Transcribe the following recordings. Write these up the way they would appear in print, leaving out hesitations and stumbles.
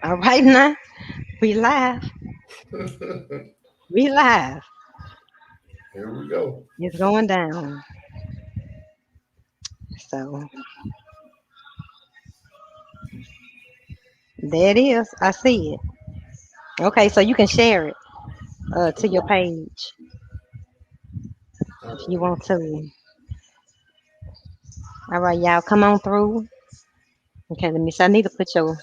All right now, we live. We live. Here we go. It's going down. So there it is. I see it. Okay, so you can share it to your page All if you right. want to. All right, y'all, come on through. Okay, let me see. I need to put your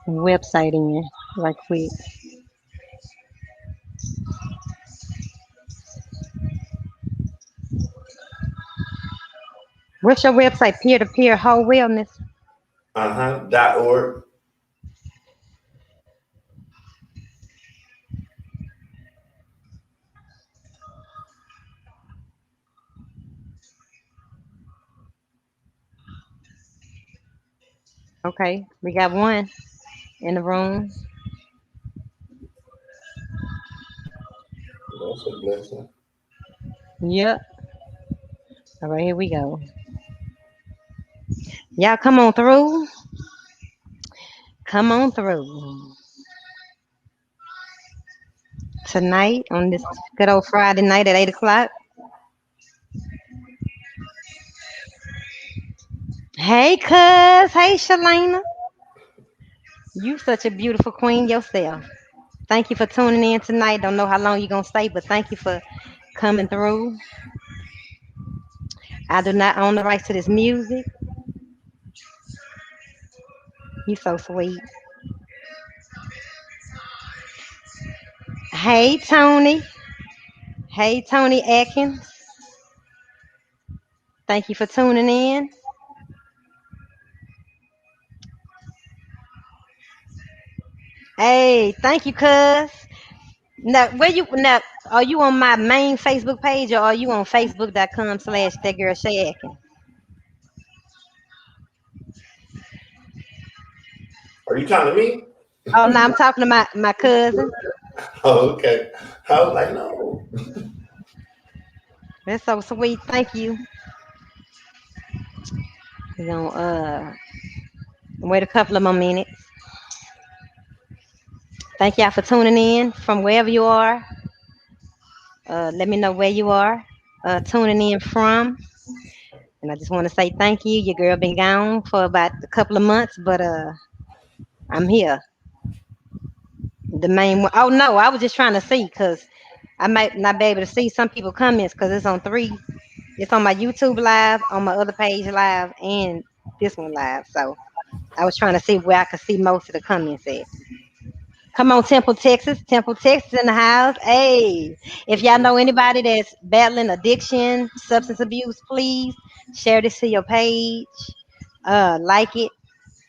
website in right quick. What's your website? Peer to peer whole wellness. .org. Okay, we got one in the room. That's a blessing. Yep. All right, here we go. Y'all come on through. Come on through. Tonight on this good old Friday night at 8 o'clock. Hey, cuz. Hey, Shalana. You such a beautiful queen yourself. Thank you for tuning in tonight. Don't know how long you're going to stay, but thank you for coming through. I do not own the rights to this music. You so sweet. Hey, Tony. Hey, Tony Atkins. Thank you for tuning in. Hey, thank you, cuz. Now, where you now? Are you on my main Facebook page or are you on Facebook.com/that girl Shei Atkins? Are you talking to me? Oh no, I'm talking to my cousin. Oh, okay. I was like, no. That's so sweet. Thank you. We're gonna wait a couple of more minutes. Thank y'all for tuning in from wherever you are. Let me know where you are tuning in from. And I just want to say thank you. Your girl been gone for about a couple of months, but I'm here. The main one. Oh no, I was just trying to see because I might not be able to see some people comments because it's on three. It's on my YouTube live, on my other page live, and this one live. So I was trying to see where I could see most of the comments at. Come on, Temple, Texas. Temple, Texas in the house. Hey, if y'all know anybody that's battling addiction, substance abuse, please share this to your page. Like it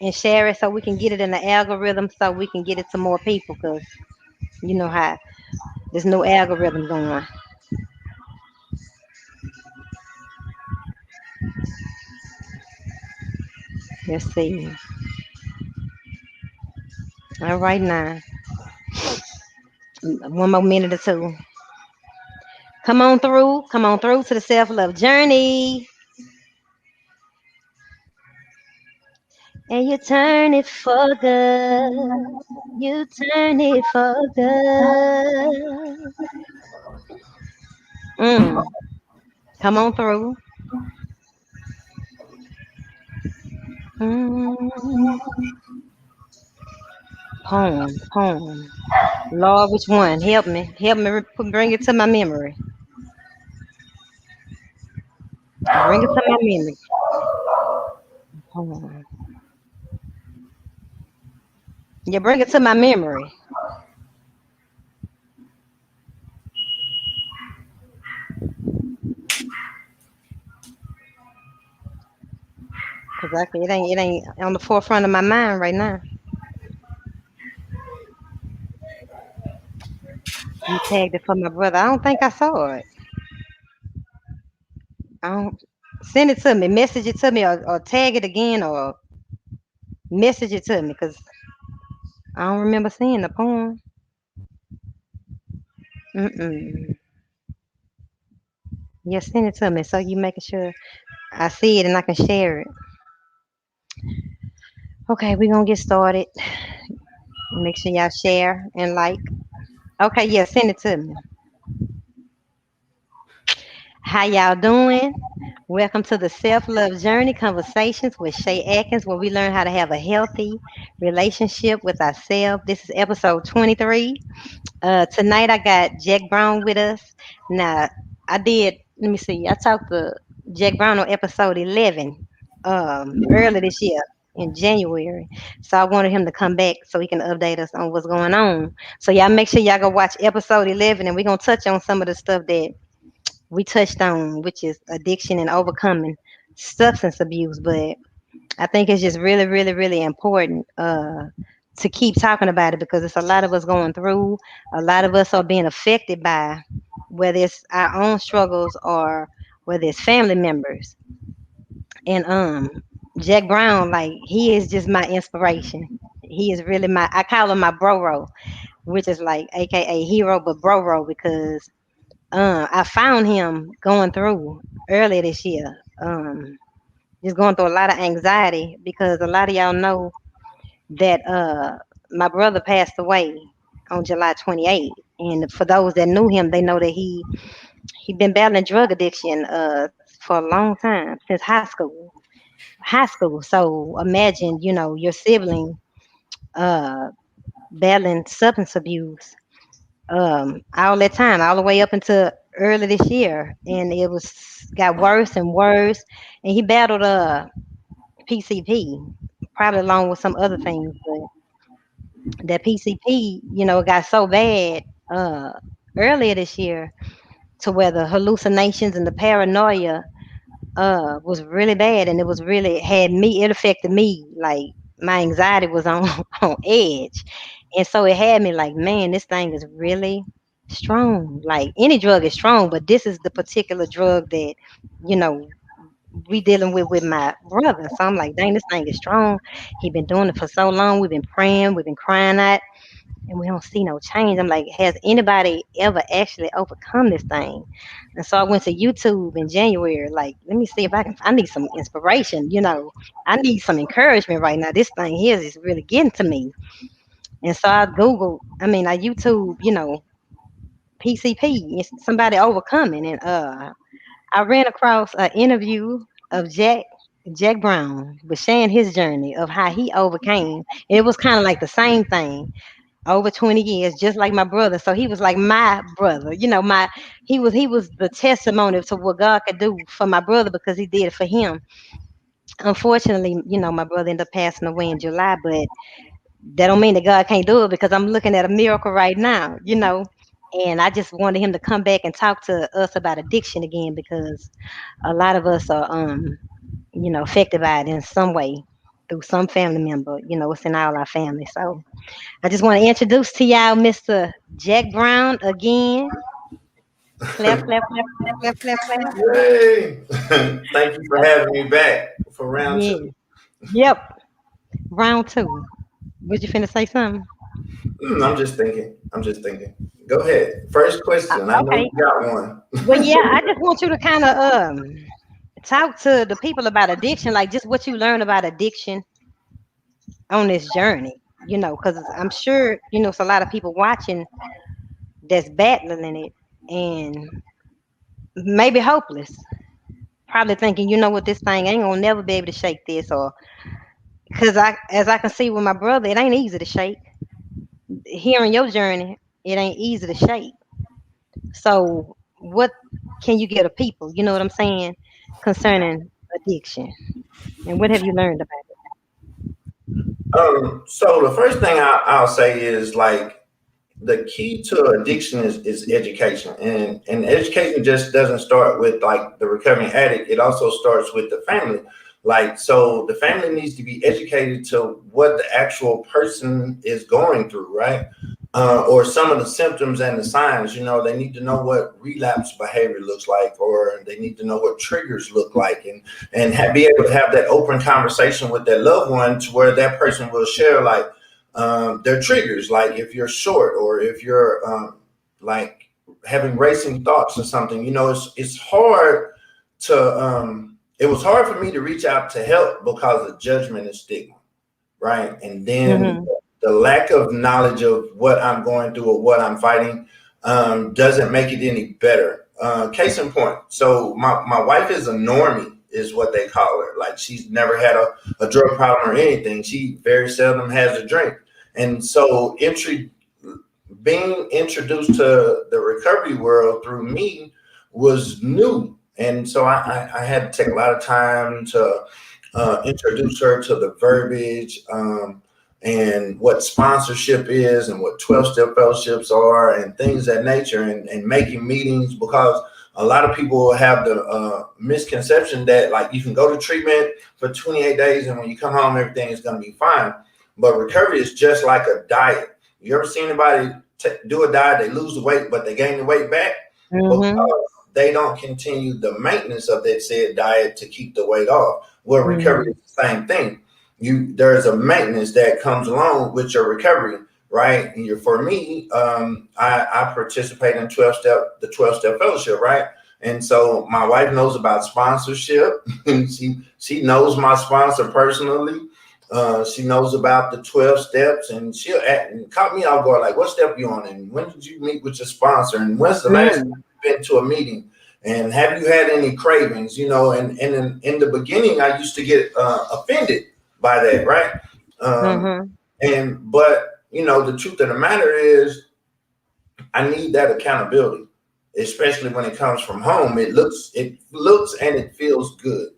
and share it so we can get it in the algorithm so we can get it to more people because you know how there's no algorithm going on. Let's see. All right now. One more minute or two. Come on through. Come on through to the self love journey. And you turn it for good. You turn it for good. Mm. Come on through. Mm. Poem, poem. Lord, which one? Help me. Help me bring it to my memory. Bring it to my memory. Poem. Yeah, bring it to my memory. Cause it ain't on the forefront of my mind right now. You tagged it for my brother. I don't think I saw it. I don't send it to me, message it to me, or tag it again, or message it to me, cause I don't remember seeing the poem. Mm-mm. Yeah, send it to me so you making sure I see it and I can share it. Okay, we're gonna get started. Make sure y'all share and like. Okay, yeah, send it to me. How y'all doing? Welcome to the Self Love Journey Conversations with Shei Atkins, where we learn how to have a healthy relationship with ourselves. This is episode 23. Tonight I got Jack Brown with us. Now, let me see, I talked to Jack Brown on episode 11 earlier this year in January. So I wanted him to come back so he can update us on what's going on. So y'all make sure y'all go watch episode 11 and we're going to touch on some of the stuff that we touched on, which is addiction and overcoming substance abuse. But I think it's just really, really, really important to keep talking about it because it's a lot of us going through. A lot of us are being affected by whether it's our own struggles or whether it's family members. And Jack Brown, like he is just my inspiration. He is really I call him my bro, which is like AKA hero, but bro because I found him going through earlier this year. Just going through a lot of anxiety because a lot of y'all know that my brother passed away on July 28th. And for those that knew him, they know that he been battling drug addiction for a long time since high school. High school. So imagine, your sibling uh, battling substance abuse all that time, all the way up until early this year, and it was got worse and worse. And he battled PCP, probably along with some other things, but that PCP, got so bad uh earlier this year to where the hallucinations and the paranoia was really bad, and it was really had me it affected me, like my anxiety was on on edge. And so it had me like, man, this thing is really strong. Like any drug is strong, but this is the particular drug that you know we dealing with my brother. So I'm like, dang, this thing is strong. He been doing it for so long. We've been praying, we've been crying out, and we don't see no change. I'm like, has anybody ever actually overcome this thing? And so I went to YouTube in January, like, let me see if I need some inspiration, I need some encouragement right now. This thing here is really getting to me. And so I YouTube, PCP, somebody overcoming. And I ran across an interview of Jack Brown was sharing his journey of how he overcame. And it was kind of like the same thing over 20 years, just like my brother. So he was like my brother, he was the testimony to what God could do for my brother because he did it for him. Unfortunately, my brother ended up passing away in July, but that don't mean that God can't do it because I'm looking at a miracle right now. And I just wanted him to come back and talk to us about addiction again because a lot of us are affected by it in some way through some family member. It's in all our family. So I just want to introduce to y'all Mr. Jack Brown again. Clap, clap, clap, clap, clap, clap, clap. Yay! Thank you for having me back for round Yeah. two. Yep. Round two. Was you finna say something? I'm just thinking. I'm just thinking. Go ahead. First question. I know Okay. you got one. Well, yeah, I just want you to kind of talk to the people about addiction, like just what you learned about addiction on this journey. Because I'm sure it's a lot of people watching that's battling it and maybe hopeless, probably thinking, what, this thing ain't gonna never be able to shake this, or because as I can see with my brother, it ain't easy to shake. Hearing your journey, it ain't easy to shake. So, what can you get of people? You know what I'm saying concerning addiction, and what have you learned about So the first thing I'll say is like the key to addiction is education, and education just doesn't start with like the recovering addict. It also starts with the family. Like, so the family needs to be educated to what the actual person is going through, right? Or some of the symptoms and the signs. They need to know what relapse behavior looks like, or they need to know what triggers look like, and be able to have that open conversation with their loved one to where that person will share like their triggers, like if you're short or if you're like having racing thoughts or something. It's hard to it was hard for me to reach out to help because of judgment and stigma, right? And then Mm-hmm. the lack of knowledge of what I'm going through or what I'm fighting doesn't make it any better. Case in point, so my wife is a normie, is what they call her. Like she's never had a drug problem or anything. She very seldom has a drink. And so being introduced to the recovery world through me was new. And so I had to take a lot of time to introduce her to the verbiage and what sponsorship is and what 12-step fellowships are and things of that nature and making meetings because a lot of people have the misconception that like you can go to treatment for 28 days and when you come home everything is going to be fine. But recovery is just like a diet. You ever see anybody do a diet, they lose the weight, but they gain the weight back? Because Mm-hmm. they don't continue the maintenance of that said diet to keep the weight off. Well, recovery Mm-hmm. is the same thing. There's a maintenance that comes along with your recovery, right? And for me, I participate in the 12-step fellowship, right? And so my wife knows about sponsorship. And she knows my sponsor personally. She knows about the 12 steps, and she'll and caught me off guard, like, what step you on? And when did you meet with your sponsor? And when's the last time Mm-hmm. you've been to a meeting? And have you had any cravings? And in the beginning, I used to get offended by that, right? Um, Mm-hmm. but the truth of the matter is, I need that accountability, especially when it comes from home. It looks, and it feels good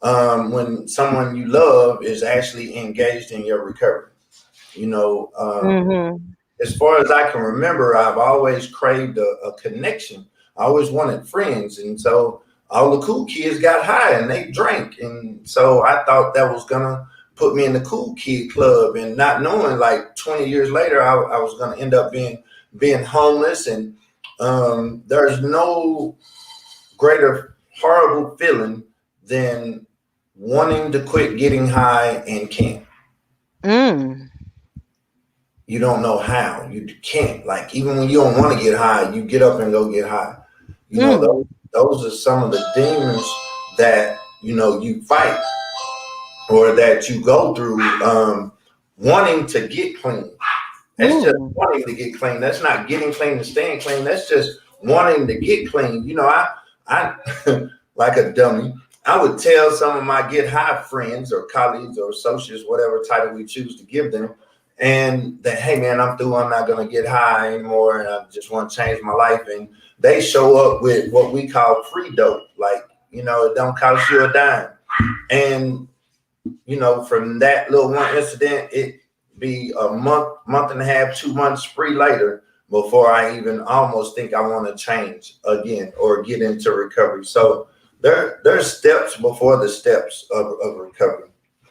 when someone you love is actually engaged in your recovery. You know, Mm-hmm. as far as I can remember, I've always craved a connection. I always wanted friends, and so all the cool kids got high and they drank, and so I thought that was gonna put me in the cool kid club, and not knowing, like 20 years later, I was gonna end up being homeless, and there's no greater horrible feeling than wanting to quit getting high and can't. Mm. You don't know how. You can't. Like even when you don't want to get high, you get up and go get high. Mm. Those are some of the demons that you fight or that you go through. Wanting to get clean. That's just Mm. wanting to get clean. That's not getting clean and staying clean. That's just wanting to get clean. I like a dummy. I would tell some of my get high friends or colleagues or associates, whatever title we choose to give them, and that, hey man, I'm through. I'm not gonna get high anymore, and I just want to change my life. And they show up with what we call free dope, like it don't cost you a dime. And from that little one incident, it be a month and a half, 2 months free later before I even almost think I want to change again or get into recovery. So there's steps before the steps of recovery.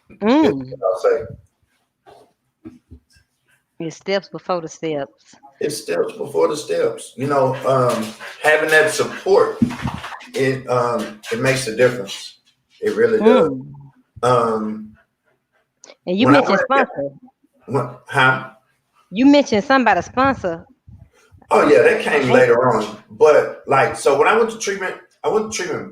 Is Mm. what I'll say. It's steps before the steps. It's steps before the steps. Having that support, it makes a difference. It really does. Mm. Um, And you when I mentioned went, sponsor. huh? You mentioned somebody sponsor. Oh yeah, that came Ain't later on. But like, so when I went to treatment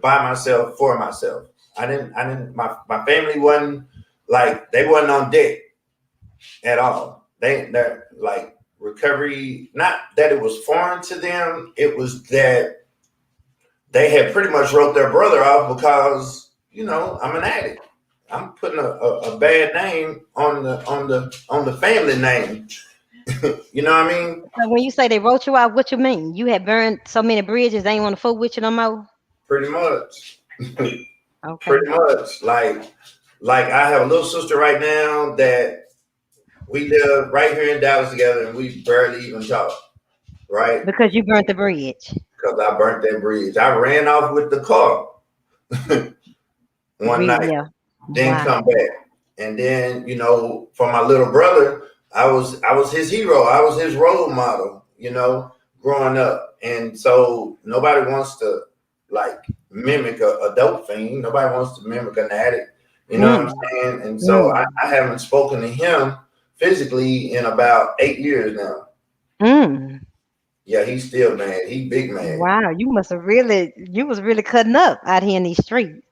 by myself for myself. I didn't. My family wasn't like they wasn't on deck at all. They're like recovery. Not that it was foreign to them. It was that they had pretty much wrote their brother off because I'm an addict. I'm putting a bad name on the family name. You know what I mean? so when you say they wrote you out, what you mean? You had burned so many bridges, they ain't want to fool with you no more. Pretty much. Okay. Pretty much. Like I have a little sister right now that we live right here in Dallas together and we barely even talk, right? Because you burnt the bridge. Because I burnt that bridge. I ran off with the car one night, Yeah. then Wow. come back. And then, for my little brother, I was his hero. I was his role model, growing up. And so nobody wants to like mimic a dope fiend. Nobody wants to mimic an addict. You know what I'm Mm. saying? And so I, Mm. I haven't spoken to him physically in about 8 years now. Mm. Yeah, he's still mad. He big mad. Wow. You was really cutting up out here in these streets.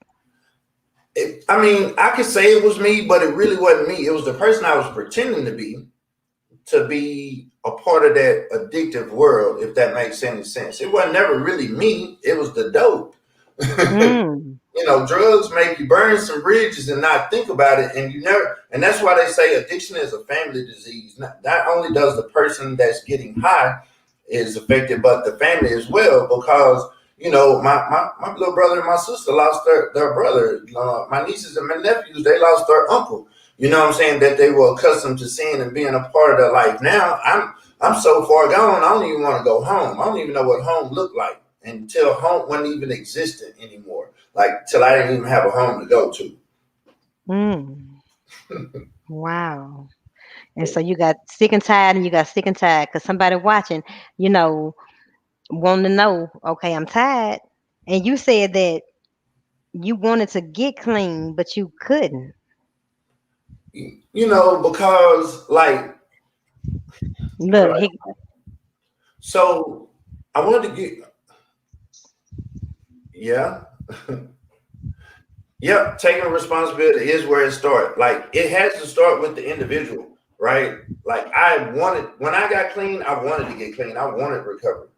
I mean, I could say it was me, but it really wasn't me. It was the person I was pretending to be a part of that addictive world, if that makes any sense. It wasn't never really me. It was the dope. Mm. Drugs make you burn some bridges and not think about it, and you never. And that's why they say addiction is a family disease. Not only does the person that's getting high is affected, but the family as well. Because my little brother and my sister lost their brother. My nieces and my nephews, they lost their uncle. You know what I'm saying? That they were accustomed to seeing and being a part of their life. Now I'm so far gone. I don't even want to go home. I don't even know what home looked like until home wasn't even existent anymore. Like till I didn't even have a home to go to. Mm. Wow. And so you got sick and tired, and you got sick and tired because somebody watching, you know, wanting to know, okay, I'm tired. And you said that you wanted to get clean, but you couldn't. Because like how do Look, I? he, So I wanted to get yeah. Yep, taking responsibility is where it starts. Like it has to start with the individual, right? Like I wanted when I got clean, I wanted to get clean. I wanted recovery.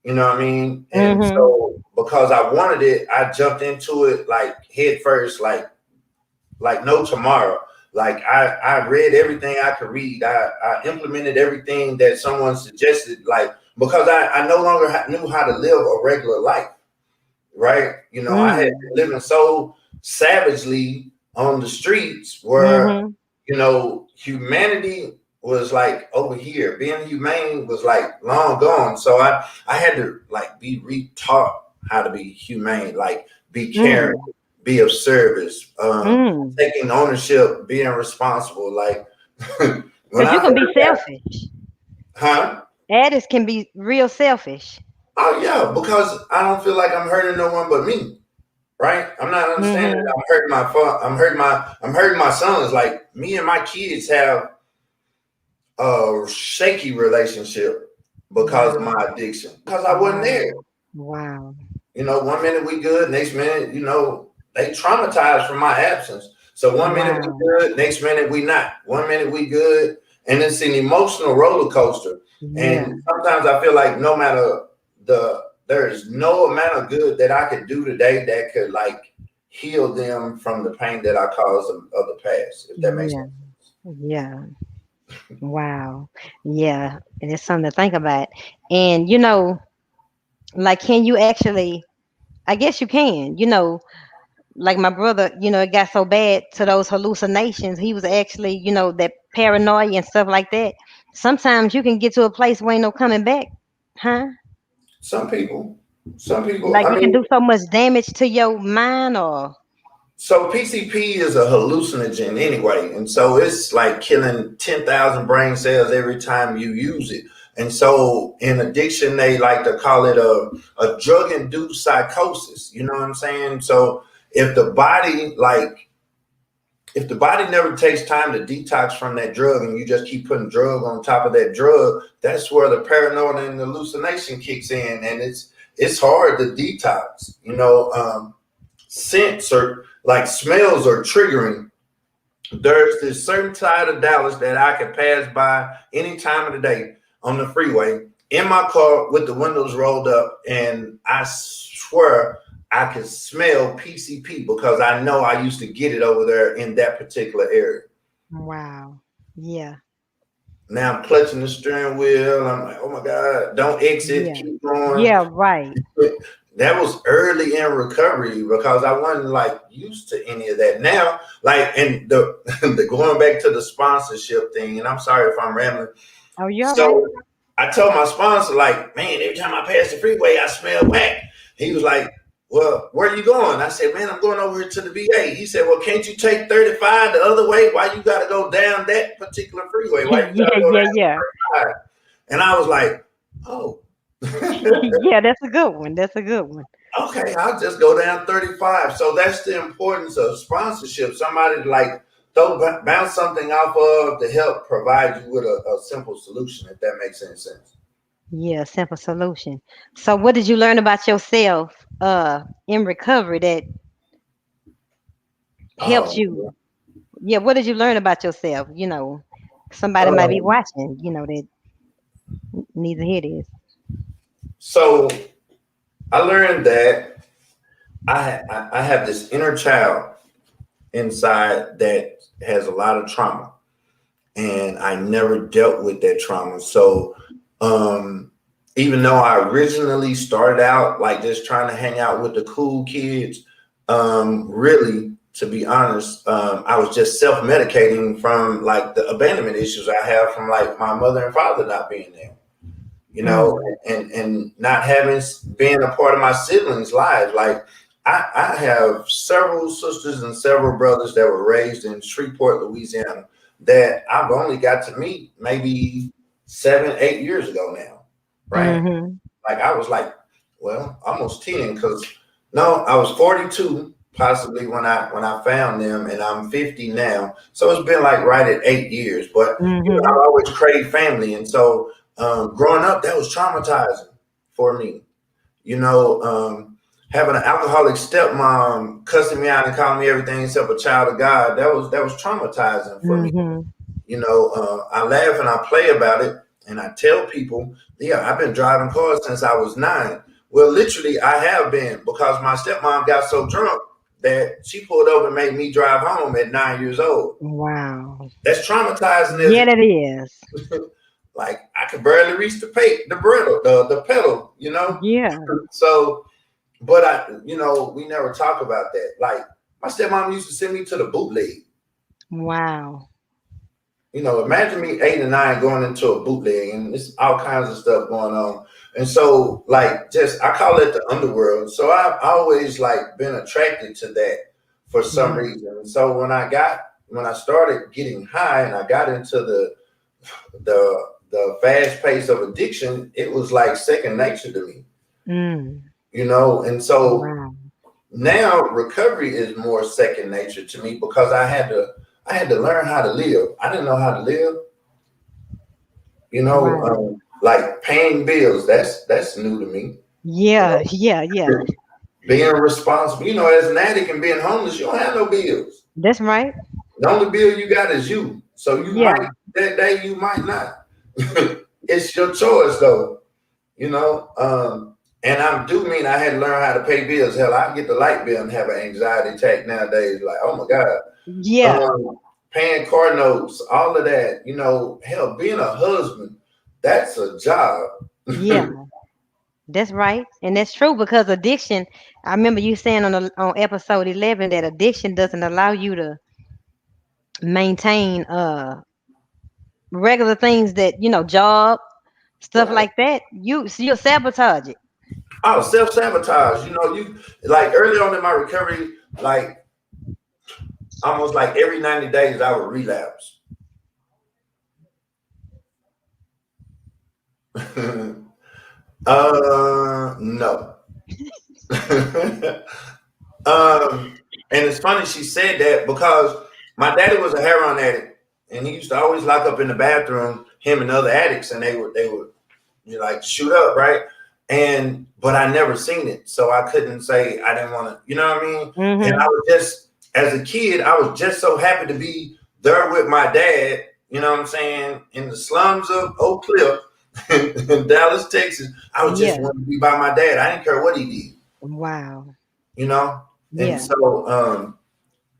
You know what I mean? And mm-hmm, so because I wanted it, I jumped into it like head first, like no tomorrow. Like I read everything I could read. I implemented everything that someone suggested, like because I no longer knew how to live a regular life, right? I had mm, been living so savagely on the streets where, mm-hmm, humanity was like over here. Being humane was like long gone. So I had to like be retaught how to be humane, like be caring, mm, be of service, mm. taking ownership, being responsible. Like when Because you I can be first got, selfish. huh? Addicts can be real selfish. Oh yeah, because I don't feel like I'm hurting no one but me. Right? I'm not understanding that Mm-hmm. I'm hurting my fun. I'm hurting my sons. Like me and my kids have a shaky relationship because of Wow. my addiction. Because I wasn't Wow. there. Wow. 1 minute we good, next minute, they traumatized from my absence. So 1 minute we Wow. good, next minute we not. 1 minute we good, and it's an emotional roller coaster. Yeah. And sometimes I feel like no matter there is no amount of good that I could do today that could like heal them from the pain that I caused them of the past. If that makes Yeah. Yeah. Wow. Yeah. And it's something to think about. And like, can you actually, I guess you can, like my brother, it got so bad to those hallucinations. He was actually, that paranoia and stuff like that. Sometimes you can get to a place where ain't no coming back, huh? sense. Some people. Like I it can mean, do so much damage to your mind, or so PCP is a hallucinogen anyway, and so it's like killing 10,000 brain cells every time you use it. And so in addiction, they like to call it a drug induced psychosis. You know what I'm saying? So if the body like if the body never takes time to detox from that drug and you just keep putting drug on top of that drug, that's where the paranoia and the hallucination kicks in, and it's hard to detox. Scents or like smells are triggering. There's this certain side of Dallas that I can pass by any time of the day on the freeway in my car with the windows rolled up, and I swear I can smell PCP because I know I used to get it over there in that particular area. wow. Yeah. Now I'm clutching the steering wheel. I'm like, oh my God, don't exit, Yeah. keep going. Yeah, right. That was early in recovery because I wasn't like used to any of that. Now, like, and the going back to the sponsorship thing, and I'm sorry if I'm rambling. Oh, you all right? So I told my sponsor, like, man, every time I pass the freeway, I smell whack. He was like, well, where are you going? I said, man, I'm going over here to the VA. He said, well, can't you take 35 the other way? Why you got to go down that particular freeway? Why you got Yeah, to go yeah, down yeah. 35? And I was like, oh. Yeah, that's a good one. That's a good one. Okay, I'll just go down 35. So that's the importance of sponsorship. Somebody to like bounce something off of to help provide you with a simple solution, if that makes any sense. Yeah, simple solution. So what did you learn about yourself in recovery that helps Oh, you? Yeah, what did you learn about yourself? Somebody might be um, watching, that needs to hear this. so I learned that I have this inner child inside that has a lot of trauma, and I never dealt with that trauma. So, um, even though I originally started out like just trying to hang out with the cool kids, really, to be honest, I was just self medicating from like the abandonment issues I have from like my mother and father not being there, Mm, and not having being a part of my siblings' lives. Like I have several sisters and several brothers that were raised in Shreveport, Louisiana, that I've only got to meet maybe 7, 8 years ago now, right? mm-hmm, Like I was like, well, almost 10, because no, I was 42 possibly when I found them, and I'm 50 now. So it's been like right at 8 years. But mm-hmm, I've always craved family, and so growing up, that was traumatizing for me. You know, having an alcoholic stepmom cussing me out and calling me everything except a child of God, that was traumatizing for me. mm-hmm. I laugh and I play about it, and I tell people, yeah, I've been driving cars since I was 9. Well, literally, I have been, because my stepmom got so drunk that she pulled over and made me drive home at 9 years old. Wow. That's traumatizing as Yeah, a that is. kid. Like I could barely reach the pedal, Yeah. So, but we never talk about that. Like my stepmom used to send me to the bootleg. Wow. Imagine me 8 and 9 going into a bootleg, and it's all kinds of stuff going on. And so, like, just I call it the underworld. So I've always like been attracted to that for some Yeah. reason. And so when I started getting high and I got into the fast pace of addiction, it was like second nature to me. Mm. And so Wow. now recovery is more second nature to me, because I had to learn how to live. I didn't know how to live. Right. Like paying bills, that's new to me. You Yeah. know, Yeah. Yeah. being responsible. As an addict and being homeless, you don't have no bills. That's right. The only bill you got is you. So you Yeah. might that day, you might not. It's your choice though. And I do mean I had to learn how to pay bills. Hell, I get the light bill and have an anxiety attack nowadays. Like, oh my God. Yeah. Um, Paying car notes, all of that. Hell, being a husband, that's a job. Yeah. That's right. And that's true, because addiction, I remember you saying on episode 11 that addiction doesn't allow you to maintain regular things, that, job, stuff Right. like that. You'll sabotage it. Oh, self sabotage. You like early on in my recovery, like almost like every 90 days, I would relapse. No. And it's funny she said that, because my daddy was a heroin addict, and he used to always lock up in the bathroom him and other addicts, and they would like shoot up, right? But I never seen it, so I couldn't say I didn't want to. You know what I mean? And I Mm-hmm. was just, as a kid, I was just so happy to be there with my dad. You know what I'm saying? In the slums of Oak Cliff, in Dallas, Texas, I was just Yeah. wanting to be by my dad. I didn't care what he did. Wow. You know, and Yeah. so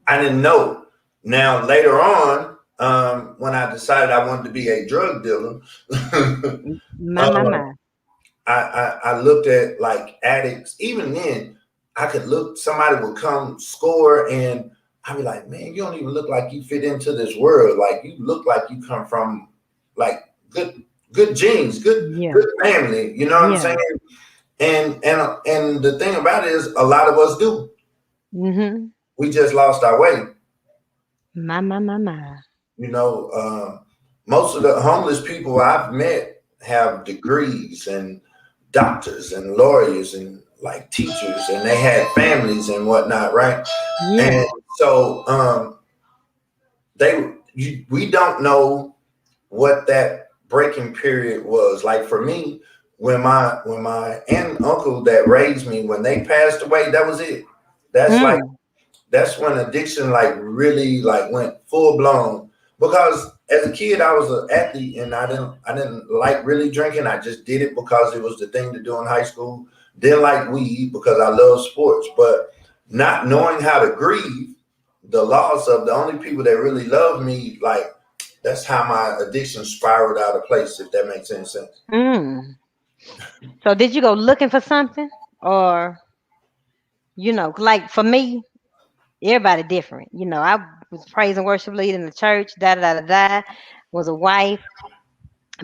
I didn't know. Now later on, when I decided I wanted to be a drug dealer, My, my, um, my. I looked at like addicts. Even then, I could look. Somebody would come score, and I'd be like, "Man, you don't even look like you fit into this world. Like you look like you come from like good genes, Yeah. good family. You know what I'm Yeah. saying?" And the thing about it is, a lot of us do. Mm-hmm. We just lost our way. My, my, my, my. You know, most of the homeless people I've met have degrees and doctors and lawyers and like teachers, and they had families and whatnot, right? Yeah. And so we don't know what that breaking period was. Like for me, when my aunt and uncle that raised me, when they passed away, that was it. That's like Mm. that's when addiction like really like went full blown. Because as a kid, I was an athlete and I didn't like really drinking. I just did it because it was the thing to do in high school. Didn't like weed because I love sports, but not knowing how to grieve the loss of the only people that really love me, like that's how my addiction spiraled out of place. If that makes any sense. Mm. So did you go looking for something, or like for me, everybody different. I was praise and worship leader in the church. Da da da da da. Was a wife,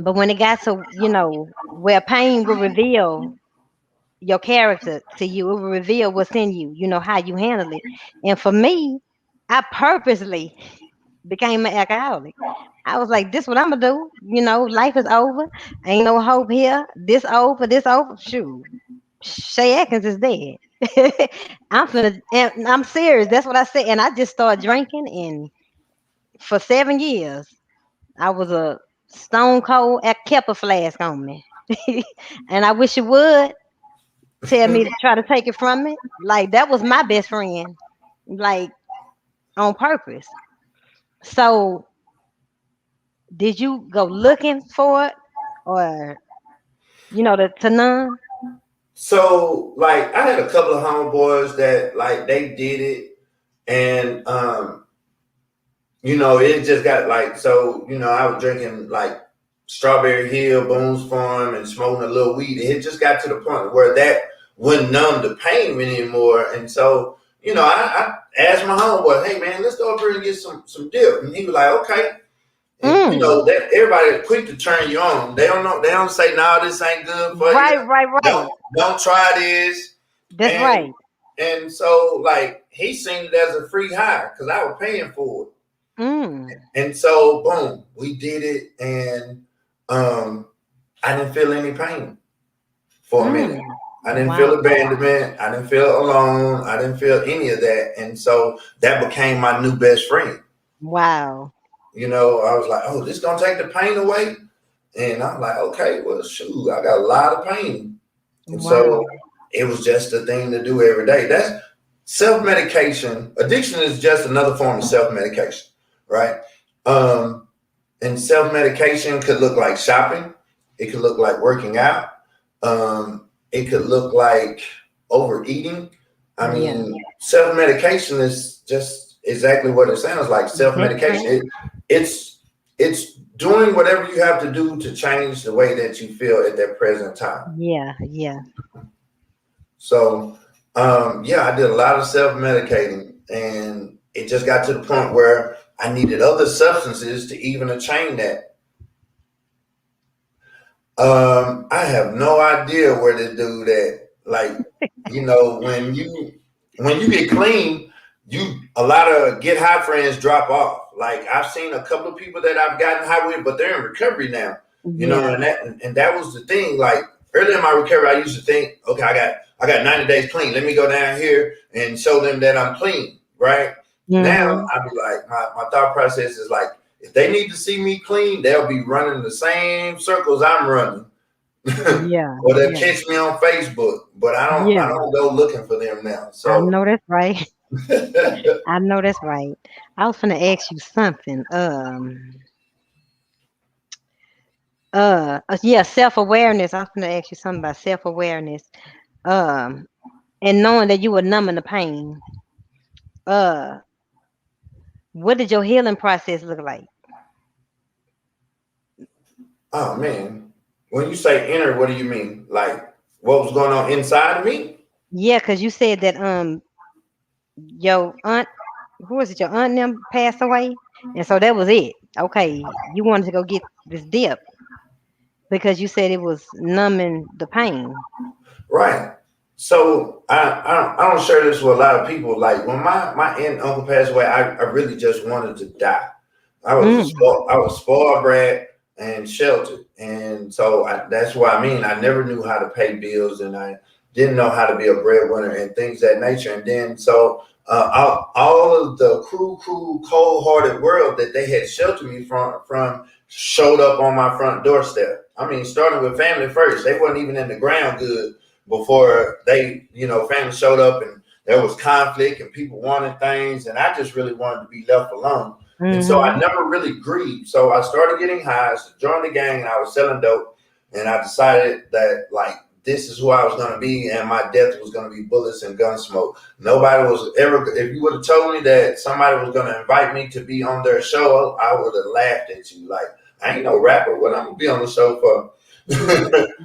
but when it got to where pain will reveal your character to you, it will reveal what's in you. How you handle it. And for me, I purposely became an alcoholic. I was like, this what I'm gonna do. Life is over. Ain't no hope here. This over, this over. Shoot. Shei Atkins is dead. And I'm serious. That's what I said. And I just started drinking, and for 7 years, I was a stone cold. I kept a flask on me, and I wish it would tell me to try to take it from me. Like that was my best friend, like on purpose. So, did you go looking for it, or to none? So like I had a couple of homeboys that like they did it, and it just got like so. I was drinking like Strawberry Hill, Boone's Farm, and smoking a little weed. It just got to the point where that wouldn't numb the pain anymore, and so I asked my homeboy, "Hey man, let's go over here and get some dip," and he was like, "Okay." And Mm. that everybody quick to turn you on. They don't know. They don't say, "No, this ain't good for you. Right, right, Don't right. don't try this." That's And right. and so like he seen it as a free hire because I was paying for it. Mm. And so boom, we did it, and um, I didn't feel any pain for a minute. Mm. I didn't feel Wow. abandonment. I didn't feel alone. I didn't feel any of that. And so that became my new best friend. Wow. I was like, oh, this gonna take the pain away. And I'm like, okay, well, shoot, I got a lot of pain. And so Wow. it was just a thing to do every day. That's self medication. Addiction is just another form of self medication, right? Um, and self medication could look like shopping, it could look like working out, it could look like overeating. I Yeah. mean, self medication is just exactly what it sounds like. Self That's right. medication. It's doing whatever you have to do to change the way that you feel at that present time. Yeah. Yeah. So, yeah, I did a lot of self medicating, and it just got to the point where I needed other substances to even change that. I have no idea where to do that. Like, when you get clean, you a lot of get high friends drop off. Like I've seen a couple of people that I've gotten high with, but they're in recovery now. Yeah. And that was the thing. Like early in my recovery, I used to think, okay, I got 90 days clean. Let me go down here and show them that I'm clean. Right now, Mm-hmm. I be like, my thought process is like, if they need to see me clean, they'll be running the same circles I'm running. Yeah. Or they'll Yeah. catch me on Facebook, but I Yeah. don't go looking for them now. I So know that's right. I know that's right. I was gonna ask you something. Yeah, self awareness. I was gonna ask you something about self awareness. Um, and knowing that you were numbing the pain. Uh, what did your healing process look like? oh man, when you say inner, what do you mean? Like what was going on inside of me? Yeah, because you said that your aunt, who was it? Your aunt and them passed away, and so that was it. Okay, you wanted to go get this dip because you said it was numbing the pain. Right. So I don't share this with a lot of people. Like when my aunt and uncle passed away, I really just wanted to die. Mm, I was spoiled brat and sheltered, and so that's what I mean. I never knew how to pay bills, and I didn't know how to be a breadwinner and things of that nature. And then so all of the cruel, cold-hearted world that they had sheltered me from showed up on my front doorstep. I mean, starting with family first. They wasn't even in the ground good before family showed up, and there was conflict and people wanted things, and I just really wanted to be left alone. And so I Mm-hmm. never really grieved. So I started getting high, joined the gang, and I was selling dope. And I decided that like this is who I was going to be, and my death was going to be bullets and gun smoke. Nobody was ever. If you would have told me that somebody was going to invite me to be on their show, I would have laughed at you. Like I ain't no rapper. What I'm gonna be on the show for?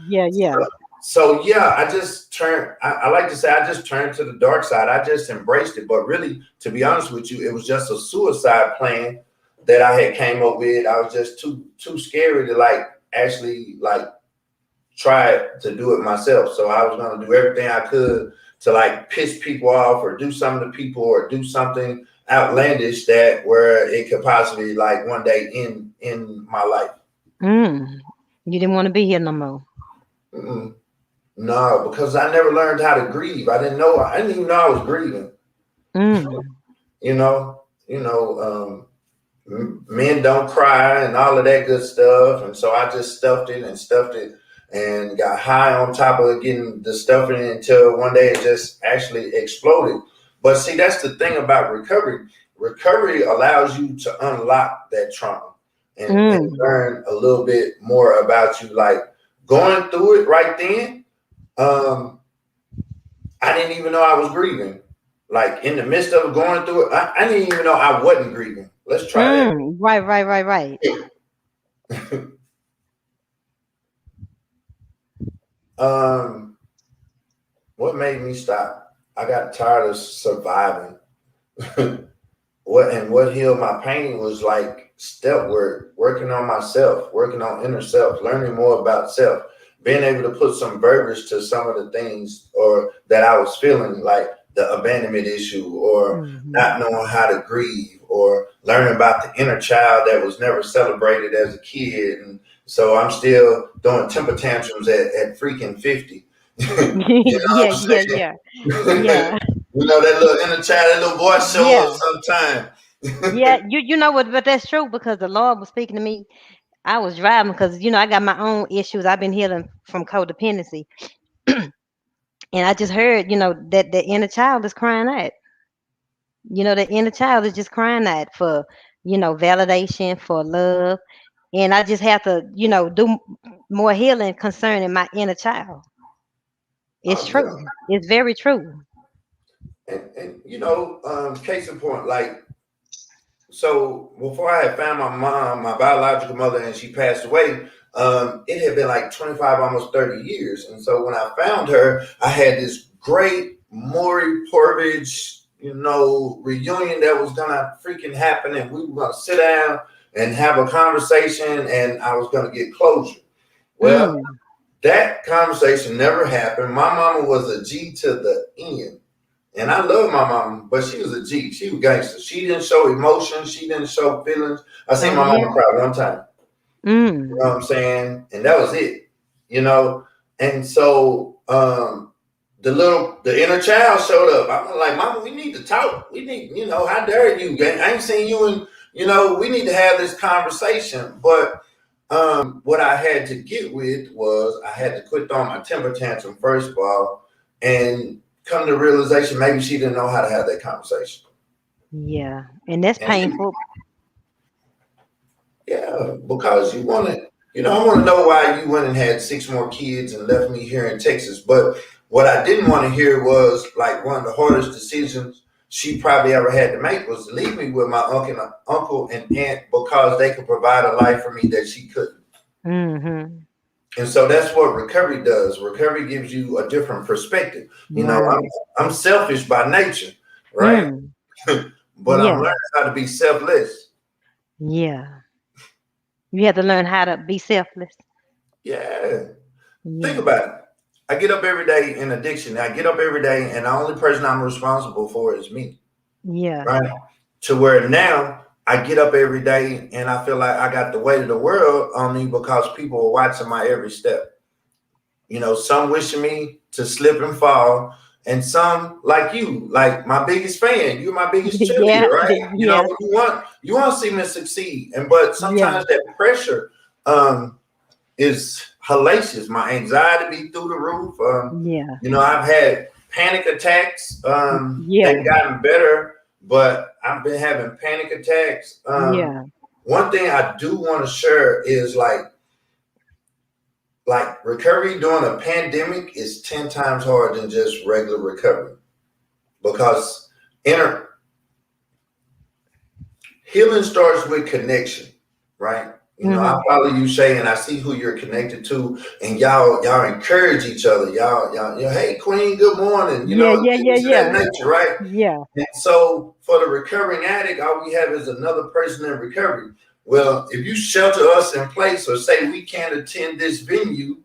Yeah, yeah. So yeah, I just turned. I like to say I just turned to the dark side. I just embraced it. But really, to be honest with you, it was just a suicide plan that I had came up with. I was just too scary to like actually like try to do it myself. So I was gonna do everything I could to like piss people off or do something to people or do something outlandish that where it could possibly like one day in my life. Mm. You didn't want to be here no more. Mm-mm. No, because I never learned how to grieve. I didn't know. I didn't even know I was grieving. Mm. You know. Men don't cry and all of that good stuff. And so I just stuffed it and got high on top of getting the stuffing until one day it just actually exploded. But see, that's the thing about recovery. Recovery allows you to unlock that trauma and Mm. learn a little bit more about you. Like going through it right then, um, I didn't even know I was grieving. Like in the midst of going through it, I didn't even know I wasn't grieving. Let's try that. Mm. Right, right, right, right. um, what made me stop? I got tired of surviving. what healed my pain was like step work, working on myself, working on inner self, learning more about self, being able to put some verbiage to some of the things or that I was feeling, like the abandonment issue or Mm-hmm. not knowing how to grieve or learning about the inner child that was never celebrated as a kid. And so I'm still doing temper tantrums at freaking 50. You know what Yeah, I'm yeah, saying? yeah, yeah, You know, that little inner child, that little boy show yeah, up sometime. yeah. You know what? But that's true because the Lord was speaking to me. I was driving because I got my own issues. I've been healing from codependency, and I just heard that the inner child is crying out. The inner child is just crying out for validation, for love, and I just have to do more healing concerning my inner child. It's Oh yeah, true. It's very true. and case in point, like so before I had found my mom, my biological mother, and she passed away, it had been like 25, almost 30 years. And so when I found her, I had this great Maury Porridge, reunion that was gonna freaking happen, and we were gonna sit down and have a conversation, and I was gonna get closure. Well, Mm. that conversation never happened. My mama was a G to the end. And I love my mama, but she was a G. She was gangster. She didn't show emotion. She didn't show feelings. I seen Oh my yeah. mama cry one time. You know Mm. what I'm saying? And that was it. You know. And so the inner child showed up. I'm like, Mama, we need to talk. We need, how dare you? I ain't seen you in, we need to have this conversation. But what I had to get with was I had to quit throwing my temper tantrum first of all, and come to the realization maybe she didn't know how to have that conversation. Yeah. And that's And she, painful. yeah, because you want to, I want to know why you went and had six more kids and left me here in Texas. But what I didn't want to hear was like one of the hardest decisions she probably ever had to make was to leave me with my uncle and aunt because they could provide a life for me that she couldn't. Mm-hmm. And so that's what recovery does. Recovery gives you a different perspective. I'm, Right. I'm selfish by nature, right? Mm. But I'm Yeah. learning how to be selfless. Yeah. You have to learn how to be selfless. Yeah. Think Yeah. about it. I get up every day in addiction. I get up every day, and the only person I'm responsible for is me, Yeah. right? To where now I get up every day and I feel like I got the weight of the world on me because people are watching my every step. Some wishing me to slip and fall, and some like you, like my biggest fan. You're my biggest Yeah. cheerleader, right? Yeah. You want to see me succeed, and but Yeah. sometimes that pressure um, is hellacious. My anxiety be through the roof. Yeah. I've had panic attacks. They've Yeah, gotten better, but I've been having panic attacks. yeah. One thing I do want to share is like recovery during a pandemic is 10 times harder than just regular recovery because inner healing starts with connection, right? You know, I Mhm. follow you, Shay, and I see who you're connected to, and y'all encourage each other. Hey, Queen, good morning. You Yeah, know, yeah, yeah, things of that yeah. nature, right? Yeah. And so for the recovering addict, all we have is another person in recovery. Well, if you shelter us in place or say we can't attend this venue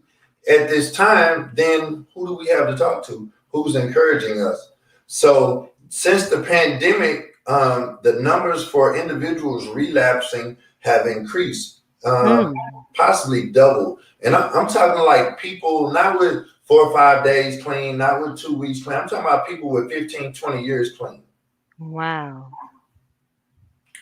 at this time, then who do we have to talk to? Who's encouraging us? So since the pandemic, the numbers for individuals relapsing have increased, Mm. possibly double. And I'm talking like people not with 4 or 5 days clean, not with 2 weeks clean. I'm talking about people with 15, 20 years clean Wow.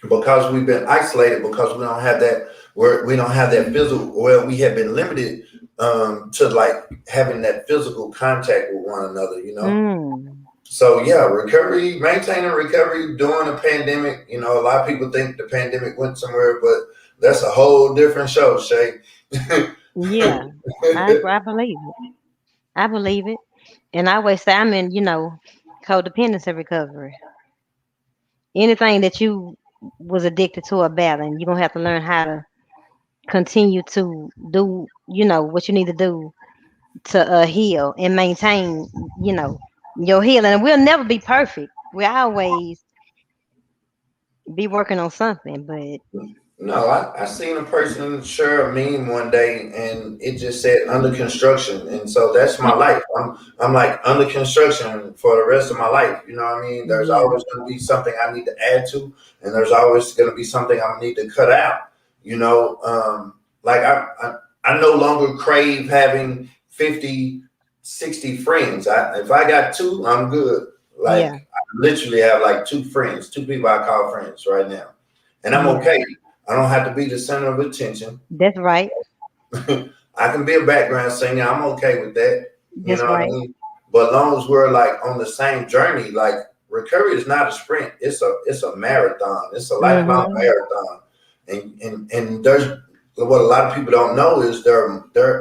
because we've been isolated because we don't have that physical. Well, we have been limited to like having that physical contact with one another. You know. Mm. So yeah, recovery, maintaining recovery during a pandemic. You know, a lot of people think the pandemic went somewhere, but that's a whole different show, Shay. Yeah. I believe it. I believe it. And I always say I'm in, codependency recovery. Anything that you was addicted to or battling, you're gonna have to learn how to continue to do, what you need to do to heal and maintain, you know, your healing. And we'll never be perfect. We'll always be working on something, but No, I seen a person share a meme one day and it just said under construction. And so that's my life. I'm like under construction for the rest of my life. You know what I mean? There's yeah, always gonna be something I need to add to, and there's always gonna be something I need to cut out. You know, like I no longer crave having 50, 60 friends. If I got two, I'm good. Like yeah, I literally have like two friends, two people I call friends right now. And I'm yeah. okay. I don't have to be the center of attention. That's right. I can be a background singer. I'm okay with that. You That's know what I right. mean? But as long as we're like on the same journey, like recovery is not a sprint. It's a marathon. It's a lifelong Mhm. marathon. And there's what a lot of people don't know is there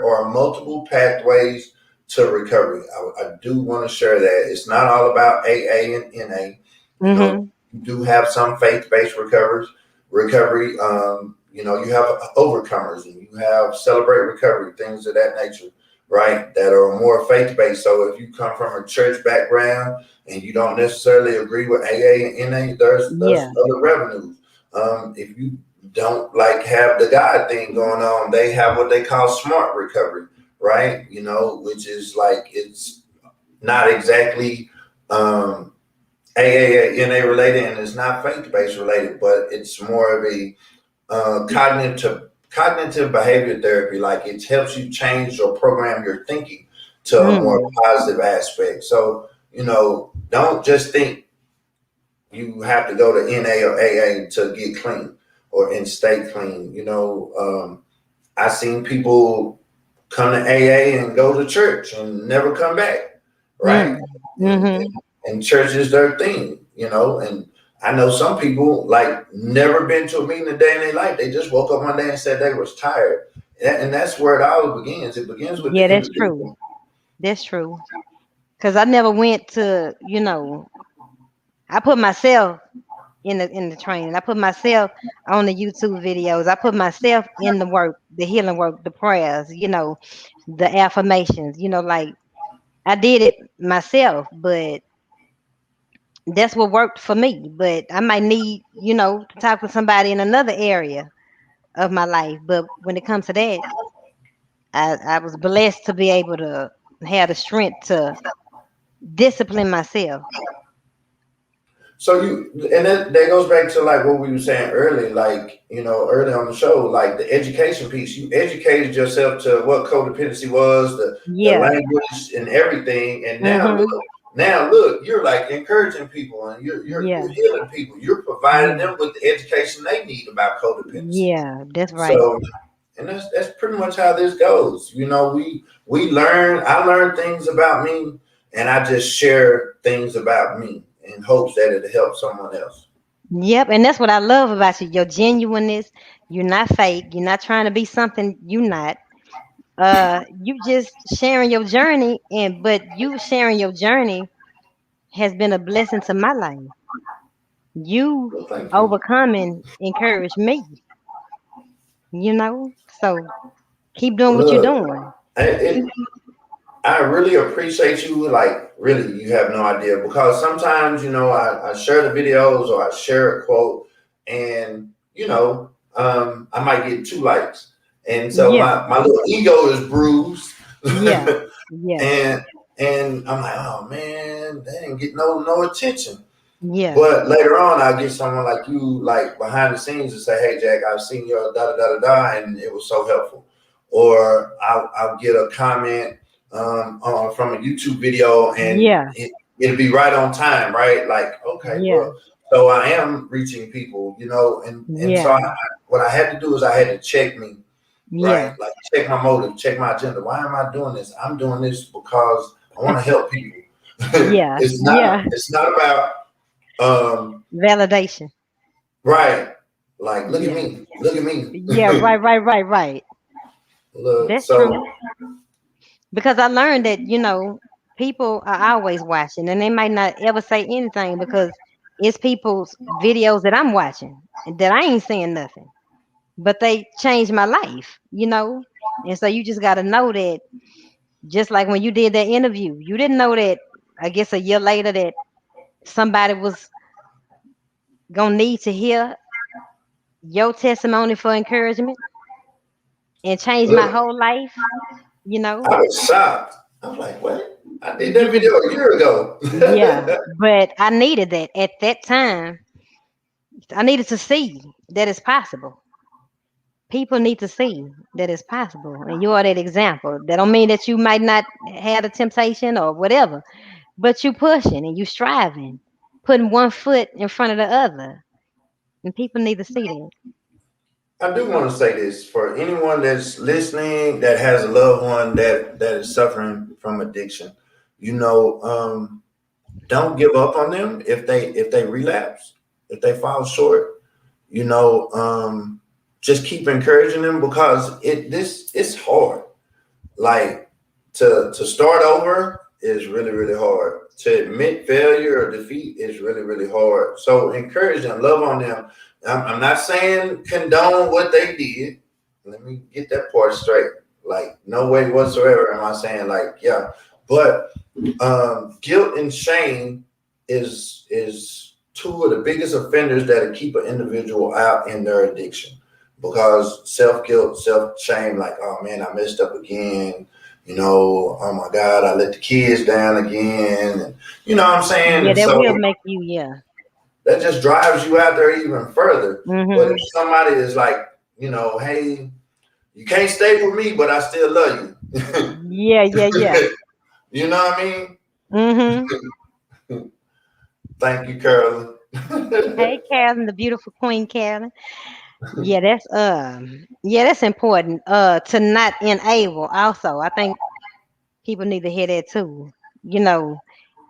are multiple pathways to recovery. I do want to share that. It's not all about AA and NA. You know, Mhm. you do have some faith-based recovery. You know, you have overcomers and you have celebrate recovery, things of that nature, right? That are more faith based. So if you come from a church background and you don't necessarily agree with AA and NA, there's Yeah. other revenues. If you don't like have the God thing going on, they have what they call smart recovery, right? You know, which is like it's not exactly AA and NA related and it's not faith based related, but it's more of a cognitive behavior therapy. Like it helps you change or program your thinking to a more Mm. positive aspect. So you know, don't just think you have to go to NA or AA to get clean or and stay clean. You know, I seen people come to AA and go to church and never come back, right? Mm. And Mhm. and church is their thing, you know. And I know some people like never been to a meeting a day in their life. They just woke up one day and said they was tired, and that's where it all begins. It begins with the Yeah, that's true. individual. That's true. Cause I never went to, I put myself in the training. I put myself on the YouTube videos. I put myself in the work, the healing work, the prayers, the affirmations, like I did it myself, but that's what worked for me. But I might need, to talk to somebody in another area of my life. But when it comes to that, I was blessed to be able to have the strength to discipline myself. So and that goes back to like what we were saying earlier, like you know, early on the show, like the education piece. You educated yourself to what codependency was, the Yeah. language and everything, and Mhm. now look, you're like encouraging people and you're Yeah. healing people. You're providing Yeah. them with the education they need about codependency. Yeah. That's right. So, and that's pretty much how this goes. You know, we learn. I learned things about me, and I just share things about me in hopes that it'll help someone else. Yep, and that's what I love about you. Your genuineness. You're not fake. You're not trying to be something you're not. You just sharing your journey, and but you sharing your journey has been a blessing to my life. You Well, thank you. overcoming encouraged me, so keep doing what you're Look, doing. it, I really appreciate you. Like, really, you have no idea because sometimes, I share the videos or I share a quote, and I might get 2 likes, and so Yeah, my little ego is bruised, yeah, yeah, and I'm like, oh man, they didn't get no attention. yeah, But later on, I get someone like you, like behind the scenes, and say, "Hey, Jack, I've seen your da da da da da, and it was so helpful." Or I'll get a comment from a YouTube video, and yeah, it'll be right on time, right? Like, okay, yeah, well, so I am reaching people, and so yeah, what I had to do is I had to check me, right? yeah, Like check my motive, check my agenda. Why am I doing this? I'm doing this because I want to help people. yeah, it's not. yeah. It's not about um, Validation. right. Like, look at Yeah, me. Look at me. yeah, right, right, right, right. Look, That's so true. Because I learned that, people are always watching and they might not ever say anything because it's people's videos that I'm watching and that I ain't saying nothing. But they changed my life. And so you just got to know that just like when you did that interview, you didn't know that I guess a year later that somebody was going to need to hear your testimony for encouragement and change my look, whole life. I was shocked. I was like, what? I did that You was, video a year ago. yeah, but I needed that at that time. I needed to see that it's possible. People need to see that it's possible, and you are that example. That don't mean that you might not have a temptation or whatever, but you pushing and you striving, putting one foot in front of the other, and people need to see that. I do want to say this for anyone that's listening that has a loved one that is suffering from addiction. You know, don't give up on them if they relapse, if they fall short. You know, just keep encouraging them because it's hard. Like to start over is really really hard. To admit failure or defeat is really really hard. So encourage them, love on them. I'm not saying condone what they did. Let me get that part straight. Like no way whatsoever am I saying like yeah, but guilt and shame is two of the biggest offenders that keep an individual out in their addiction because self guilt, self shame, like oh man, I messed up again. Oh my God, I let the kids down again, and you know what I'm saying. Yeah, And that so will make you. Yeah. that just drives you out there even further. But if Mhm. somebody is like, hey, you can't stay with me, but I still love you. Yeah, yeah, yeah. You know what I mean? Mhm. Thank you, Carolyn. Hey, Carolyn, the beautiful Queen Carolyn. Yeah, that's important. To not enable. Also, I think people need to hear that too. You know,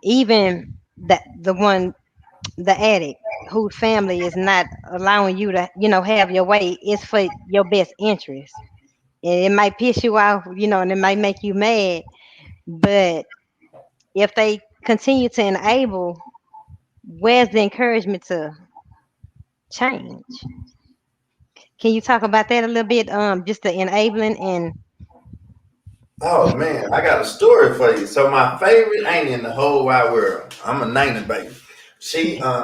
even the addict whose family is not allowing you to, have your way, is for your best interest. And it might piss you off, and it might make you mad. But if they continue to enable, where's the encouragement to change? Can you talk about that a little bit? Just the enabling and Oh man, I got a story for you. So my favorite auntie in the whole wide world. I'm a Nina baby. She, I